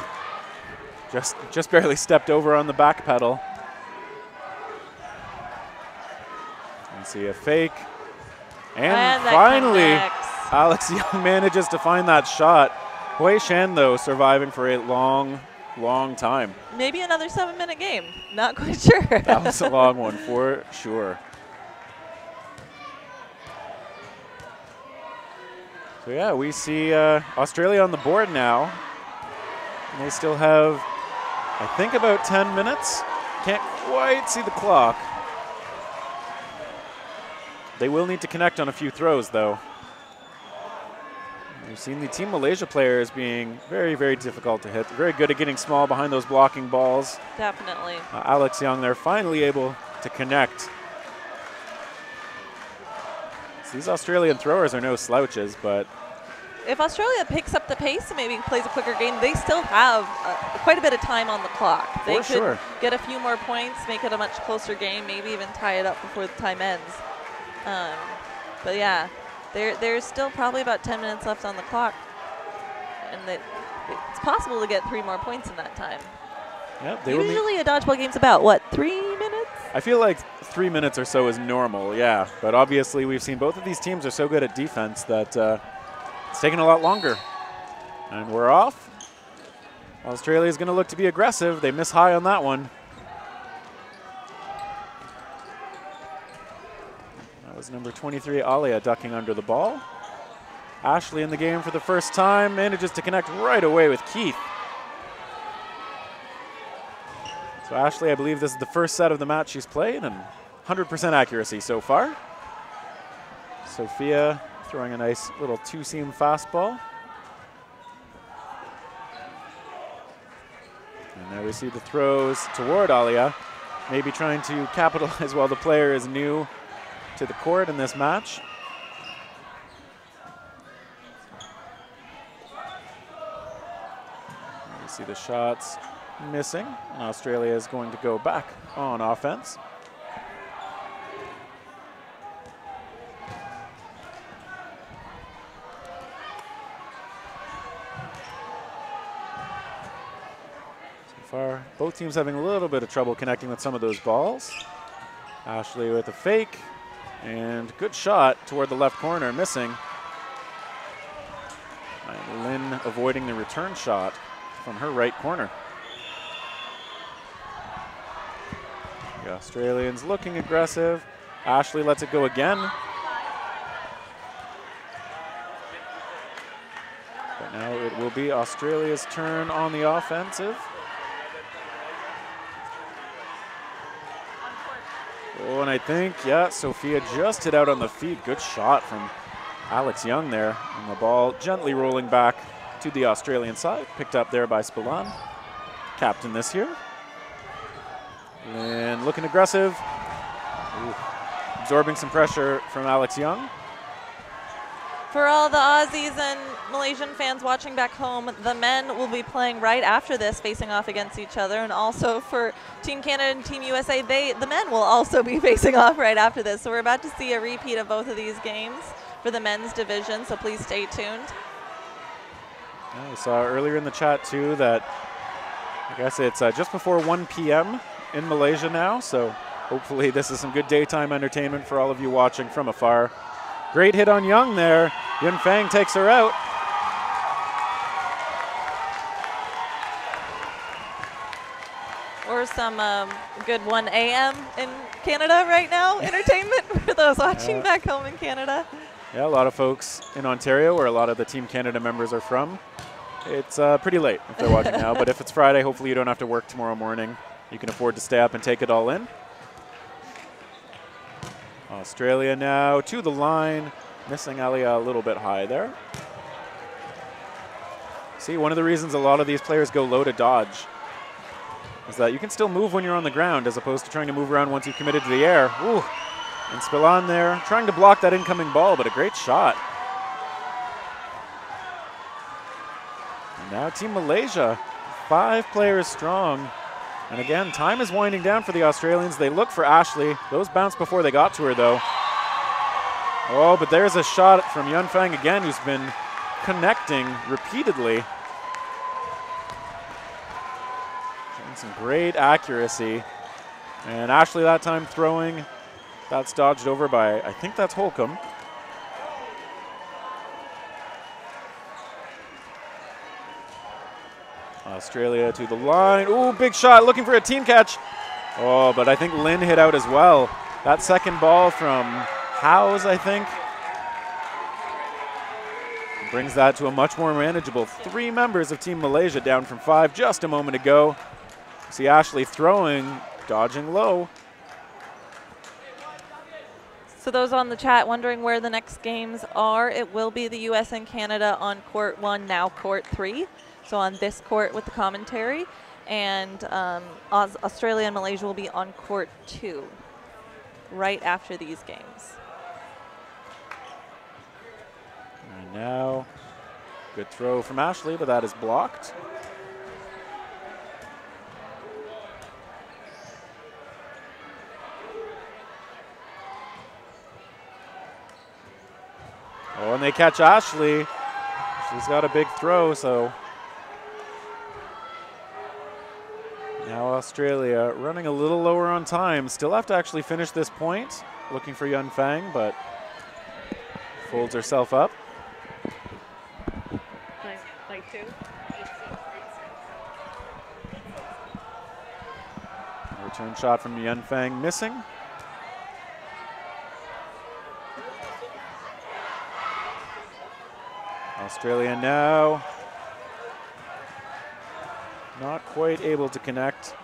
just barely stepped over on the back pedal. And see a fake. And finally, Alex Young manages to find that shot. Hui Shan, though, surviving for a long, long time. Maybe another 7-minute game. Not quite sure. That was a long one for sure. So yeah, we see Australia on the board now. And they still have, I think, about 10 minutes. Can't quite see the clock. They will need to connect on a few throws, though. We've seen the Team Malaysia players being very, very difficult to hit. Very good at getting small behind those blocking balls. Definitely. Alex Young, they're finally able to connect. So these Australian throwers are no slouches, but if Australia picks up the pace and maybe plays a quicker game, they still have quite a bit of time on the clock. They could get a few more points, make it a much closer game, maybe even tie it up before the time ends. But yeah. There's still probably about 10 minutes left on the clock, and it's possible to get 3 more points in that time. Yep, usually a dodgeball game's about, what, 3 minutes? I feel like 3 minutes or so is normal, yeah. But obviously we've seen both of these teams are so good at defense that it's taking a lot longer. And we're off. Australia's going to look to be aggressive. They miss high on that one. Was number 23, Alia, ducking under the ball. Ashley in the game for the first time, manages to connect right away with Keith. So Ashley, I believe this is the first set of the match she's played, and 100% accuracy so far. Sophia throwing a nice little two-seam fastball. And now we see the throws toward Alia, maybe trying to capitalize while the player is new to the court in this match. You see the shots missing, and Australia is going to go back on offense. So far, both teams having a little bit of trouble connecting with some of those balls. Ashley with a fake. And good shot toward the left corner, missing. And Lynn avoiding the return shot from her right corner. The Australians looking aggressive. Ashley lets it go again. But now it will be Australia's turn on the offensive. Oh, and I think, yeah, Sophia just hit out on the feet. Good shot from Alex Young there. And the ball gently rolling back to the Australian side. Picked up there by Spillane, captain this year. And looking aggressive. Ooh. Absorbing some pressure from Alex Young. For all the Aussies and Malaysian fans watching back home, the men will be playing right after this, facing off against each other. And also for Team Canada and Team USA, the men will also be facing off right after this. So we're about to see a repeat of both of these games for the men's division, so please stay tuned. Yeah, we saw earlier in the chat, too, that I guess it's just before 1 p.m. in Malaysia now. So hopefully this is some good daytime entertainment for all of you watching from afar. Great hit on Young there. Yun Fang takes her out. Or some good 1 a.m. in Canada right now, entertainment for those watching back home in Canada. Yeah, a lot of folks in Ontario, where a lot of the Team Canada members are from. It's pretty late if they're watching now, but if it's Friday, hopefully you don't have to work tomorrow morning. You can afford to stay up and take it all in. Australia now to the line, missing Alia a little bit high there. See, one of the reasons a lot of these players go low to dodge is that you can still move when you're on the ground as opposed to trying to move around once you've committed to the air. Ooh, and Spillon there trying to block that incoming ball, but a great shot. And now Team Malaysia, 5 players strong. And again, time is winding down for the Australians. They look for Ashley. Those bounced before they got to her, though. Oh, but there's a shot from Yun Fang again, who's been connecting repeatedly. Some great accuracy. And Ashley that time throwing. That's dodged over by, I think that's Holcomb. Australia to the line. Ooh, big shot, looking for a team catch. Oh, but I think Lynn hit out as well. That second ball from Howes, I think, brings that to a much more manageable 3 members of Team Malaysia down from 5 just a moment ago. See Ashley throwing, dodging low. So those on the chat wondering where the next games are, it will be the U.S. and Canada on court 1, now court 3. So on this court with the commentary. And Australia and Malaysia will be on court 2 right after these games. And now, good throw from Ashley, but that is blocked. Oh, and they catch Ashley. She's got a big throw, so now Australia running a little lower on time. Still have to actually finish this point. Looking for Yun Fang, but folds herself up. Like 2. Return shot from Yun Fang missing. Australia now not quite able to connect.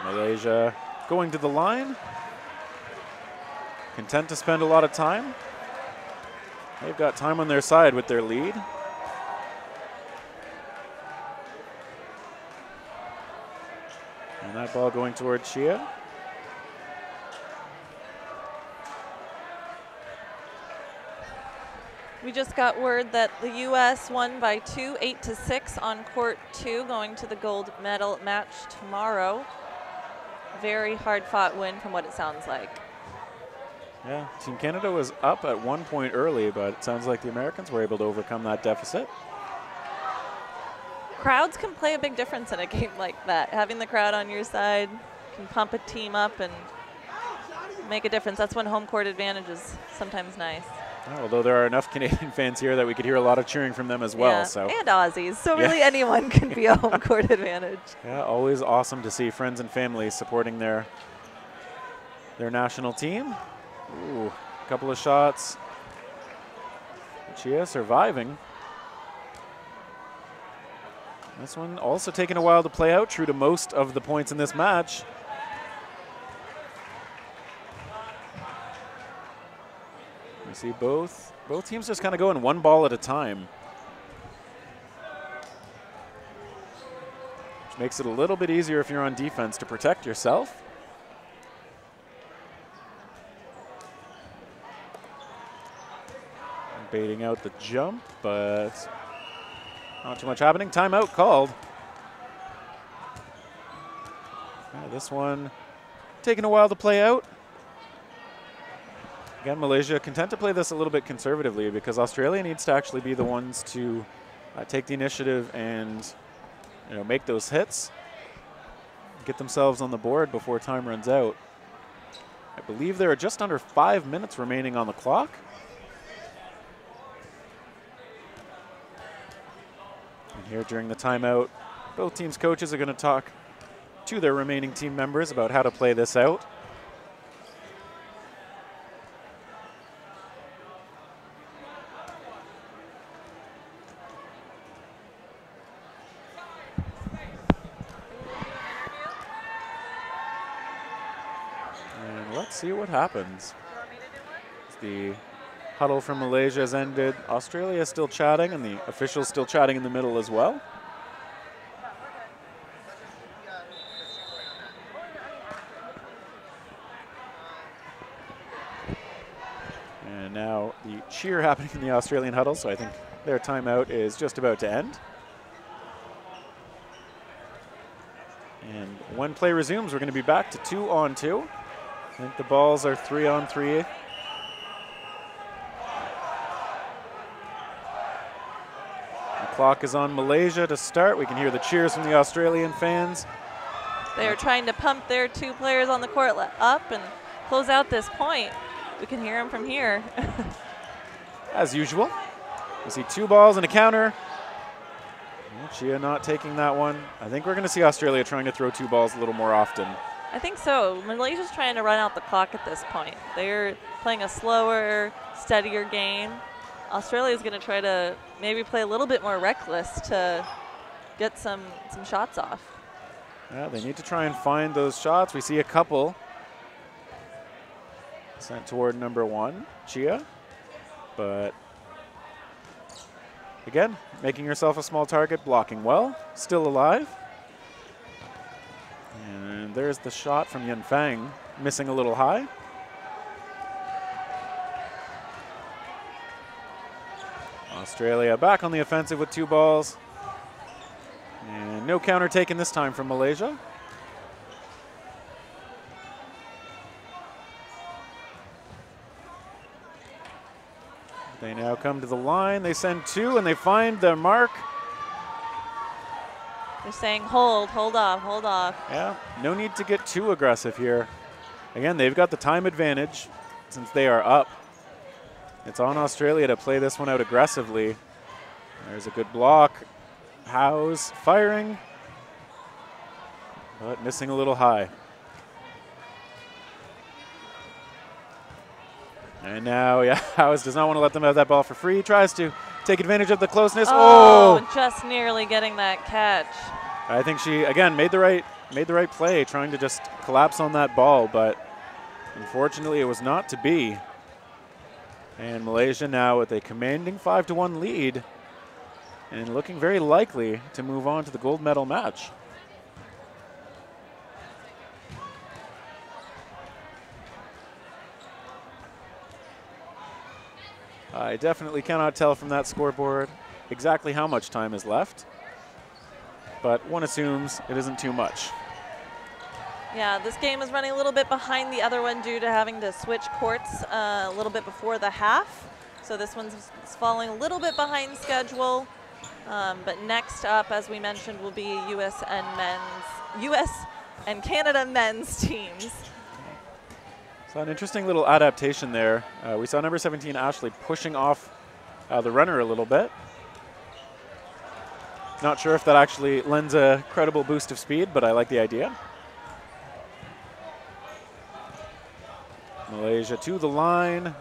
Malaysia going to the line. Content to spend a lot of time. They've got time on their side with their lead. And that ball going towards Chia. We just got word that the U.S. won by 2, 8-6 on court 2, going to the gold medal match tomorrow. Very hard-fought win from what it sounds like. Yeah, Team Canada was up at 1 point early, but it sounds like the Americans were able to overcome that deficit. Crowds can play a big difference in a game like that. Having the crowd on your side can pump a team up and make a difference. That's when home court advantage is sometimes nice. Although there are enough Canadian fans here that we could hear a lot of cheering from them as well. Yeah, so. and Aussies, so really anyone can be a home court advantage. Yeah, always awesome to see friends and family supporting their national team. Ooh, a couple of shots. Chia surviving. This one also taking a while to play out, true to most of the points in this match. You see both teams just kind of going 1 ball at a time, which makes it a little bit easier if you're on defense to protect yourself. Baiting out the jump, but not too much happening. Timeout called. Yeah, this one taking a while to play out. Again, Malaysia content to play this a little bit conservatively because Australia needs to actually be the ones to take the initiative and make those hits, get themselves on the board before time runs out. believe there are just under 5 minutes remaining on the clock. And here during the timeout, both teams' coaches are going to talk to their remaining team members about how to play this out. And let's see what happens. The huddle from Malaysia has ended. Australia is still chatting, and the officials still chatting in the middle as well. And now the cheer happening in the Australian huddle, so I think their timeout is just about to end. And when play resumes, we're going to be back to 2-on-2. I think the balls are 3-on-3. The clock is on Malaysia to start. We can hear the cheers from the Australian fans. They are trying to pump their 2 players on the court up and close out this point. We can hear them from here. As usual, we see 2 balls and a counter. Chia not taking that one. I think we're going to see Australia trying to throw 2 balls a little more often. I think so. Malaysia's trying to run out the clock at this point. They're playing a slower, steadier game. Australia's going to try to maybe play a little bit more reckless to get some shots off. Yeah, they need to try and find those shots. We see a couple sent toward number 1, Chia. But again, making yourself a small target, blocking well, still alive. And there's the shot from Yun Fang, missing a little high. Australia back on the offensive with 2 balls. And no counter taken this time from Malaysia. They now come to the line. They send 2 and they find their mark. They're saying hold off, hold off. Yeah, no need to get too aggressive here. Again, they've got the time advantage since they are up. It's on Australia to play this one out aggressively. There's a good block. Howes firing, but missing a little high. And now, yeah, Howes does not want to let them have that ball for free. Tries to take advantage of the closeness. Oh, just nearly getting that catch. I think she, again, made the right play, trying to just collapse on that ball, but unfortunately it was not to be. And Malaysia now with a commanding 5-1 lead and looking very likely to move on to the gold medal match. I definitely cannot tell from that scoreboard exactly how much time is left, but one assumes it isn't too much. Yeah, this game is running a little bit behind the other one due to having to switch courts a little bit before the half. So this one's falling a little bit behind schedule. But next up, as we mentioned, will be U.S. and Canada men's teams. So an interesting little adaptation there. We saw number 17, Ashley, pushing off the runner a little bit. Not sure if that actually lends a credible boost of speed, but I like the idea. Malaysia to the line.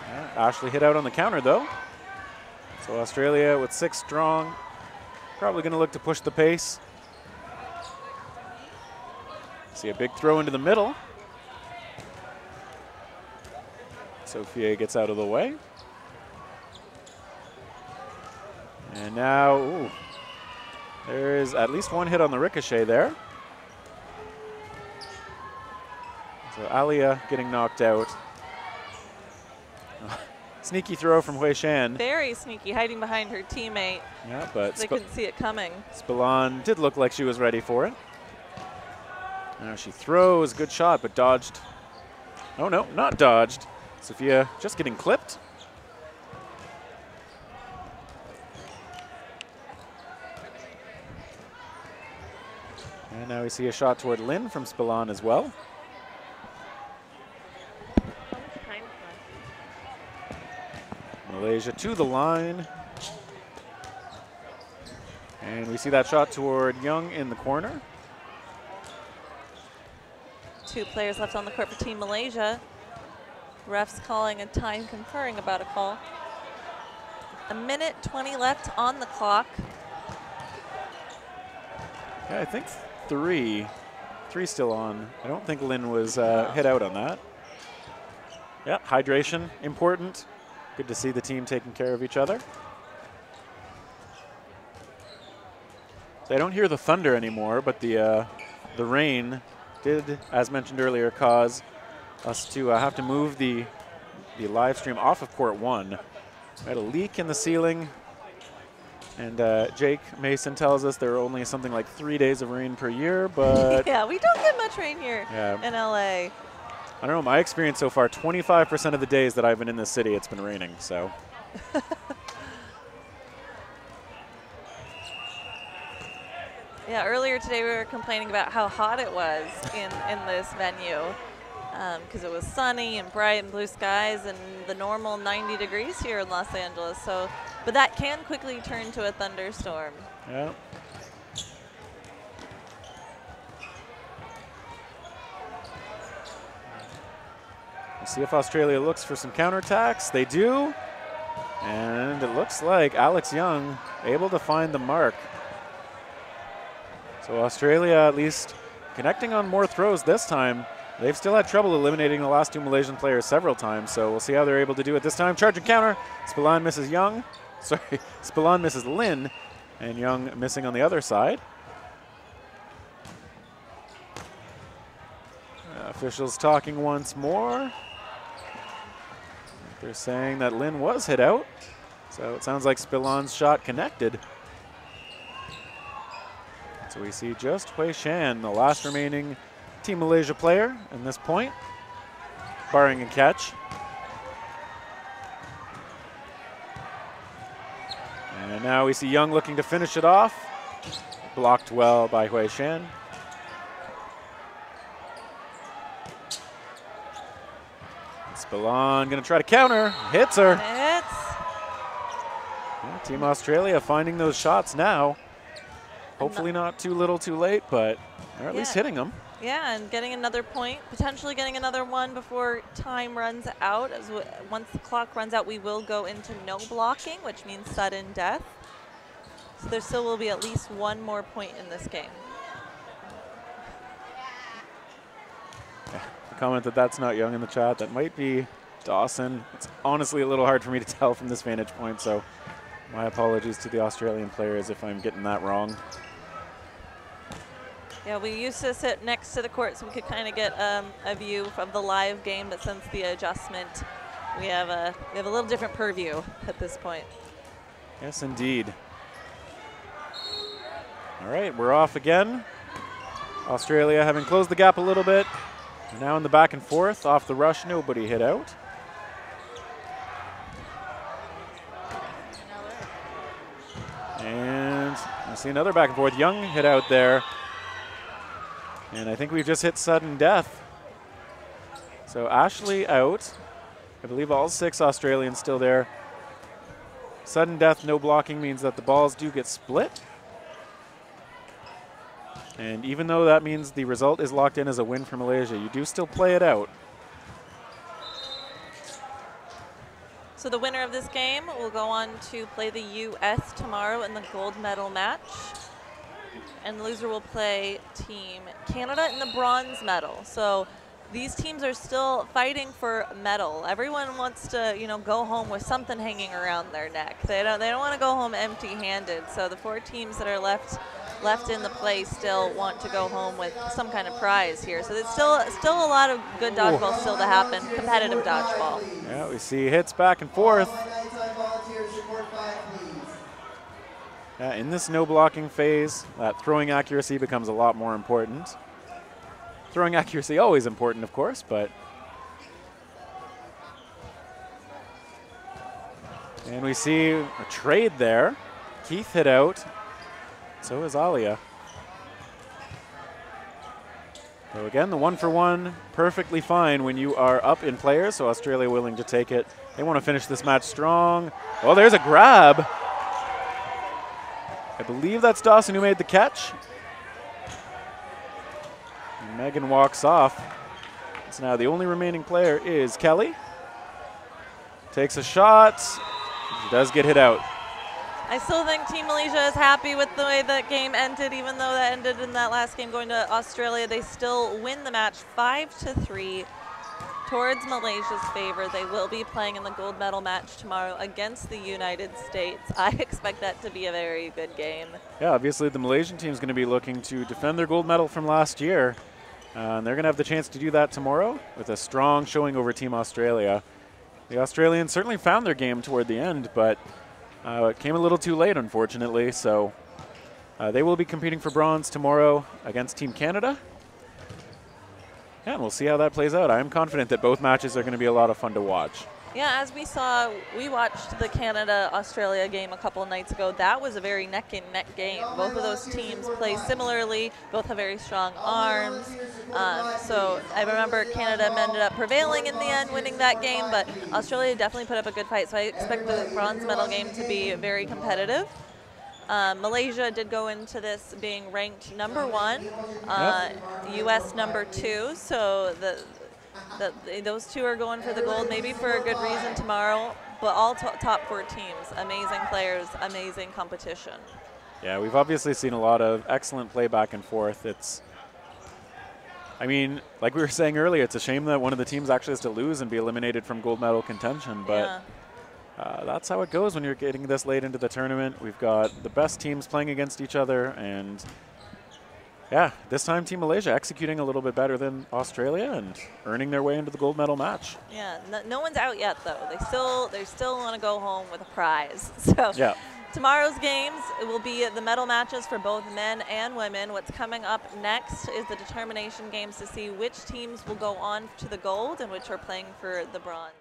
Yeah, Ashley hit out on the counter, though. So Australia with 6 strong, probably going to look to push the pace. See a big throw into the middle. Sophia gets out of the way. And now, ooh, there is at least 1 hit on the ricochet there. So Alia getting knocked out. Sneaky throw from Hui Shan. Very sneaky, hiding behind her teammate. Yeah, but they couldn't see it coming. Spillane did look like she was ready for it. Now she throws, good shot, but dodged. Oh no, not dodged. Sophia just getting clipped. And now we see a shot toward Lin from Spillane as well. Malaysia to the line. And we see that shot toward Young in the corner. 2 players left on the court for Team Malaysia. Refs calling a time, conferring about a call. 1:20 left on the clock. Yeah, I think three still on. I don't think Lynn was hit out on that. Yeah, hydration, important. Good to see the team taking care of each other. So I don't hear the thunder anymore, but the rain did, as mentioned earlier, cause us to have to move the live stream off of court 1. We had a leak in the ceiling, and Jake Mason tells us there are only something like 3 days of rain per year, but yeah, we don't get much rain here in LA. I don't know, my experience so far, 25% of the days that I've been in this city, it's been raining, so. Yeah, earlier today we were complaining about how hot it was in this venue because it was sunny and bright and blue skies and the normal 90 degrees here in Los Angeles. So, but that can quickly turn to a thunderstorm. Yeah. We'll see if Australia looks for some counterattacks. They do. And it looks like Alex Young able to find the mark. So Australia at least connecting on more throws this time. They've still had trouble eliminating the last 2 Malaysian players several times, so we'll see how they're able to do it this time. Charge and counter. Spillane misses Young. Sorry, Spillane misses Lin, and Young missing on the other side. Officials talking once more. They're saying that Lin was hit out, so it sounds like Spillane's shot connected. So we see just Hui Shan, the last remaining Team Malaysia player in this point, barring a catch. And now we see Young looking to finish it off. Blocked well by Hui Shan. Spillane gonna try to counter, hits her. Hits. Yeah, Team Australia finding those shots now. Hopefully not too little too late, but they're at least hitting them. Yeah, and getting another point, potentially getting another one before time runs out. Once the clock runs out, we will go into no blocking, which means sudden death. So there still will be at least one more point in this game. Yeah, the comment that that's not Young in the chat, that might be Dawson. It's honestly a little hard for me to tell from this vantage point, so my apologies to the Australian players if I'm getting that wrong. Yeah, we used to sit next to the court so we could kind of get a view of the live game, but since the adjustment, we have a little different purview at this point. Yes, indeed. All right, we're off again. Australia having closed the gap a little bit. We're now in the back and forth. Off the rush, nobody hit out. And I see another back and forth. Young hit out there. And I think we've just hit sudden death. So Ashley out. I believe all 6 Australians still there. Sudden death, no blocking means that the balls do get split. And even though that means the result is locked in as a win for Malaysia, you do still play it out. So the winner of this game will go on to play the U.S. tomorrow in the gold medal match. And the loser will play Team Canada in the bronze medal. So these teams are still fighting for medal. Everyone wants to, go home with something hanging around their neck. They don't want to go home empty-handed. So the 4 teams that are left in the play still want to go home with some kind of prize here. So there's still a lot of good dodgeball still to happen, competitive dodgeball. Yeah, we see hits back and forth. In this no blocking phase, that throwing accuracy becomes a lot more important. Throwing accuracy always important, of course, but. And we see a trade there. Keith hit out. So is Alia. So again, the 1-for-1, perfectly fine when you are up in players, so Australia willing to take it. They want to finish this match strong. Oh, there's a grab. I believe that's Dawson who made the catch. And Megan walks off. So now the only remaining player is Kelly. Takes a shot. She does get hit out. I still think Team Malaysia is happy with the way that game ended, even though that ended in that last game going to Australia. They still win the match 5-3 towards Malaysia's favor. They will be playing in the gold medal match tomorrow against the United States. I expect that to be a very good game. Yeah, obviously the Malaysian team is going to be looking to defend their gold medal from last year. And they're going to have the chance to do that tomorrow with a strong showing over Team Australia. The Australians certainly found their game toward the end, but it came a little too late, unfortunately. So they will be competing for bronze tomorrow against Team Canada. Yeah, and we'll see how that plays out. I am confident that both matches are going to be a lot of fun to watch. Yeah, as we saw, we watched the Canada-Australia game a couple of nights ago. That was a very neck-and-neck game. Both of those teams play similarly. Both have very strong arms. So I remember Canada ended up prevailing in the end, winning that game, but Australia definitely put up a good fight. So I expect the bronze medal game to be very competitive. Malaysia did go into this being ranked #1, U.S. #2. So those two are going for the gold, maybe for a good reason tomorrow, but all top 4 teams, amazing players, amazing competition. Yeah, we've obviously seen a lot of excellent play back and forth. I mean, like we were saying earlier, it's a shame that one of the teams actually has to lose and be eliminated from gold medal contention, but that's how it goes when you're getting this late into the tournament. We've got the best teams playing against each other, and yeah, this time Team Malaysia executing a little bit better than Australia and earning their way into the gold medal match. Yeah, no one's out yet though. They still want to go home with a prize. So yeah. Tomorrow's games will be the medal matches for both men and women. What's coming up next is the determination games to see which teams will go on to the gold and which are playing for the bronze.